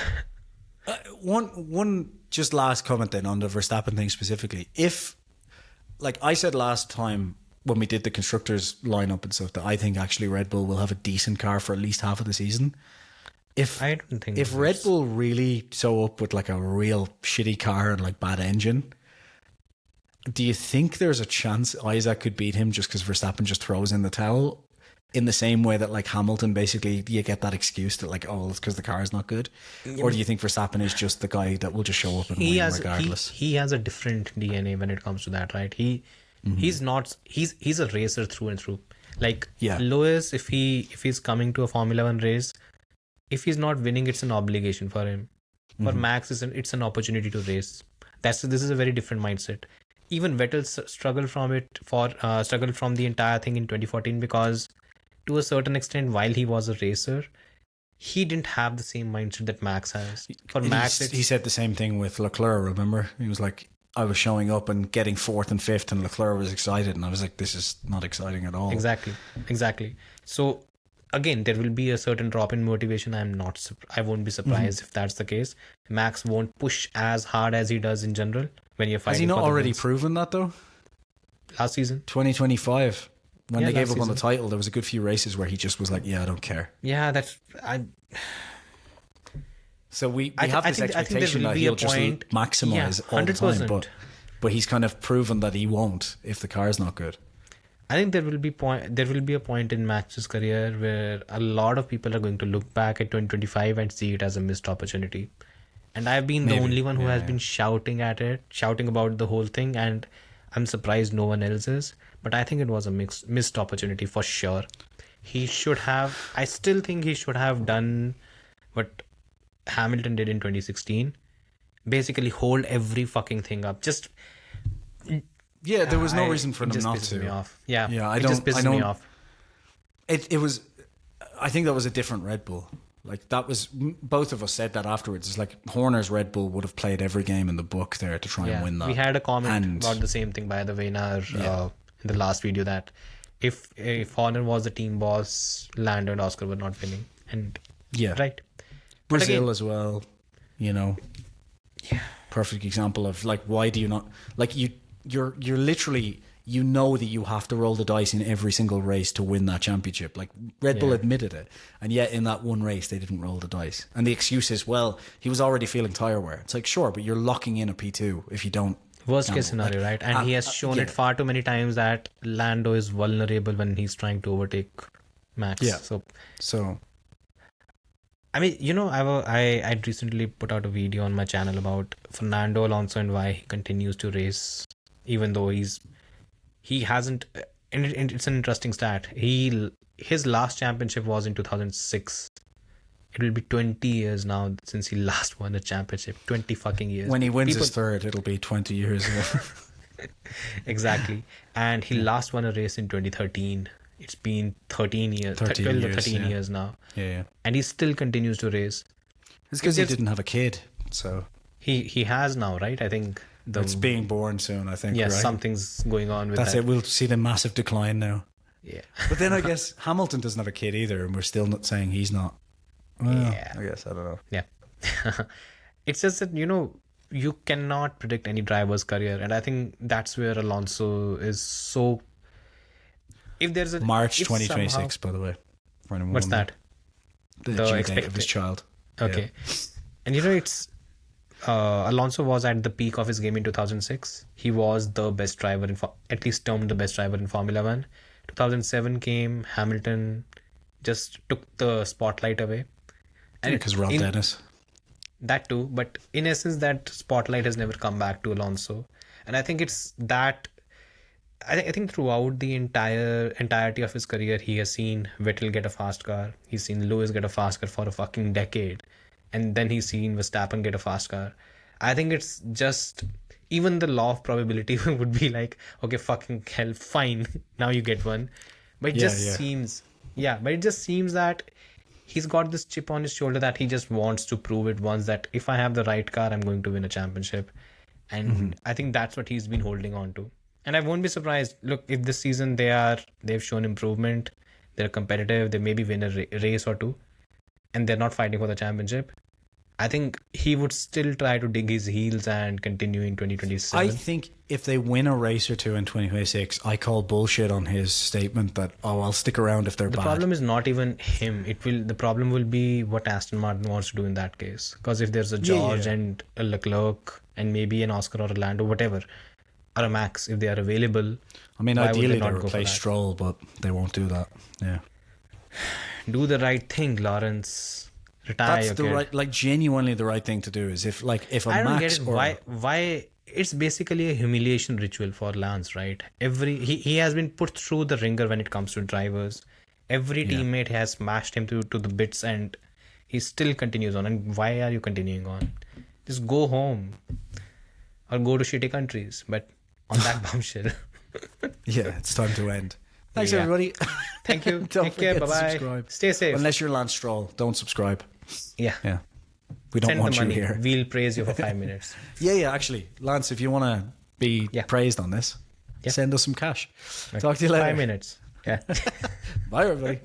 One just last comment then on the Verstappen thing specifically. If, like I said last time when we did the constructors lineup and stuff, that I think actually Red Bull will have a decent car for at least half of the season. I don't think if Red Bull really sew up with like a real shitty car and like bad engine, do you think there's a chance Isaac could beat him just because Verstappen just throws in the towel? In the same way that like Hamilton, basically you get that excuse that like, oh, it's because the car is not good? Or do you think Verstappen is just the guy that will just show up and win regardless? He has a different DNA when it comes to that, right? He's a racer through and through. Like Lewis, if he's coming to a Formula One race, if he's not winning, it's an obligation for him. For Max, it's an opportunity to race. This is a very different mindset. Even Vettel struggled from the entire thing in 2014 because, to a certain extent, while he was a racer, he didn't have the same mindset that Max has. For Max, he said the same thing with Leclerc, remember? He was like, I was showing up and getting fourth and fifth, and Leclerc was excited, and I was like, this is not exciting at all. Exactly. So again, there will be a certain drop in motivation. I won't be surprised if that's the case. Max won't push as hard as he does in general when you're fighting. Has he not already proven that though? Last season, 2025. When they gave up on the title, there was a good few races where he just was like, yeah, I don't care. Yeah, So we have this expectation that he'll just maximize all the time, but he's kind of proven that he won't if the car's not good. I think there will be a point in Max's career where a lot of people are going to look back at 2025 and see it as a missed opportunity. And I've been the only one who has been shouting about the whole thing, and I'm surprised no one else is. But I think it was a missed opportunity for sure. I still think he should have done what Hamilton did in 2016. Basically hold every fucking thing up. There was no reason for them not to. It just pisses me off. Yeah, it just pisses me off. It was, I think that was a different Red Bull. Like that was, both of us said that afterwards. It's like Horner's Red Bull would have played every game in the book there to try and win that. We had a comment about the same thing, by the way, in the last video, that if Horner was the team boss, Lando and Oscar were not winning. And Yeah. Right. Brazil again- as well, you know. Yeah. Perfect example of like, why do you not like you're literally, you know that you have to roll the dice in every single race to win that championship. Like Red Bull admitted it, and yet in that one race they didn't roll the dice. And the excuse is, well, he was already feeling tire wear. It's like, sure, but you're locking in a P2 if you don't. Worst case scenario, right? And he has shown it far too many times that Lando is vulnerable when he's trying to overtake Max. Yeah. So I mean, you know, I'd recently put out a video on my channel about Fernando Alonso and why he continues to race, even though he hasn't. And it's an interesting stat. His last championship was in 2006. It will be 20 years now since he last won a championship. 20 fucking years. When he wins his third, it'll be 20 years ago. Exactly. And he last won a race in 2013. It's been 13 years, 12 or 13 years now. Yeah. And he still continues to race. It's because he didn't have a kid, so he has now, right? I think it's being born soon. I think. Yeah, right? Something's going on with That's that. it. We'll see the massive decline now. Yeah. But then I guess Hamilton doesn't have a kid either, and we're still not saying he's not. Well, Yeah. I guess I don't know. Yeah. It's just that, you know, you cannot predict any driver's career, and I think that's where Alonso is so. If there's a March if 2026, somehow- by the way. For anyone What's wondering. that? The due date expected- of his child. Okay. And you know, it's Alonso was at the peak of his game in 2006. He was the best driver at least termed the best driver in Formula 1. 2007 came, Hamilton just took the spotlight away. And Because Rob Dennis. That too, but in essence, that spotlight has never come back to Alonso. And I think it's that. I think throughout the entirety of his career, he has seen Vettel get a fast car. He's seen Lewis get a fast car for a fucking decade. And then he's seen Verstappen get a fast car. I think it's just, even the law of probability would be like, okay, fucking hell, fine, now you get one. But it seems that he's got this chip on his shoulder that he just wants to prove it once, that if I have the right car, I'm going to win a championship. And I think that's what he's been holding on to. And I won't be surprised. Look, if this season they've shown improvement, they're competitive, they maybe win a race or two, and they're not fighting for the championship, I think he would still try to dig his heels and continue in 2027. I think if they win a race or two in 2026, I call bullshit on his statement that, I'll stick around if they're bad. The problem is not even him. The problem will be what Aston Martin wants to do in that case. Because if there's a George and a Leclerc and maybe an Oscar or a Lando, whatever, or a Max, if they are available. I mean, why would ideally they not they go for replace that? Stroll, but they won't do that. Yeah. Do the right thing, Lawrence. Retire That's your the kid. right, like genuinely the right thing to do is if a I don't Max get it. or Why it's basically a humiliation ritual for Lance, right? He has been put through the ringer when it comes to drivers. Every teammate has smashed him to the bits, and he still continues on. And why are you continuing on? Just go home or go to shitty countries. But on that bombshell. yeah, it's time to end. Thanks Yeah. everybody. Thank you. Don't Take care. forget to Bye-bye. subscribe. Stay safe. Unless you're Lance Stroll, don't subscribe. Yeah. Yeah. We don't Send want the you money. here. We'll praise you for 5 minutes. Yeah, actually. Lance, if you want to be praised on this, send us some cash. Talk to you later. 5 minutes. Yeah. Bye, everybody.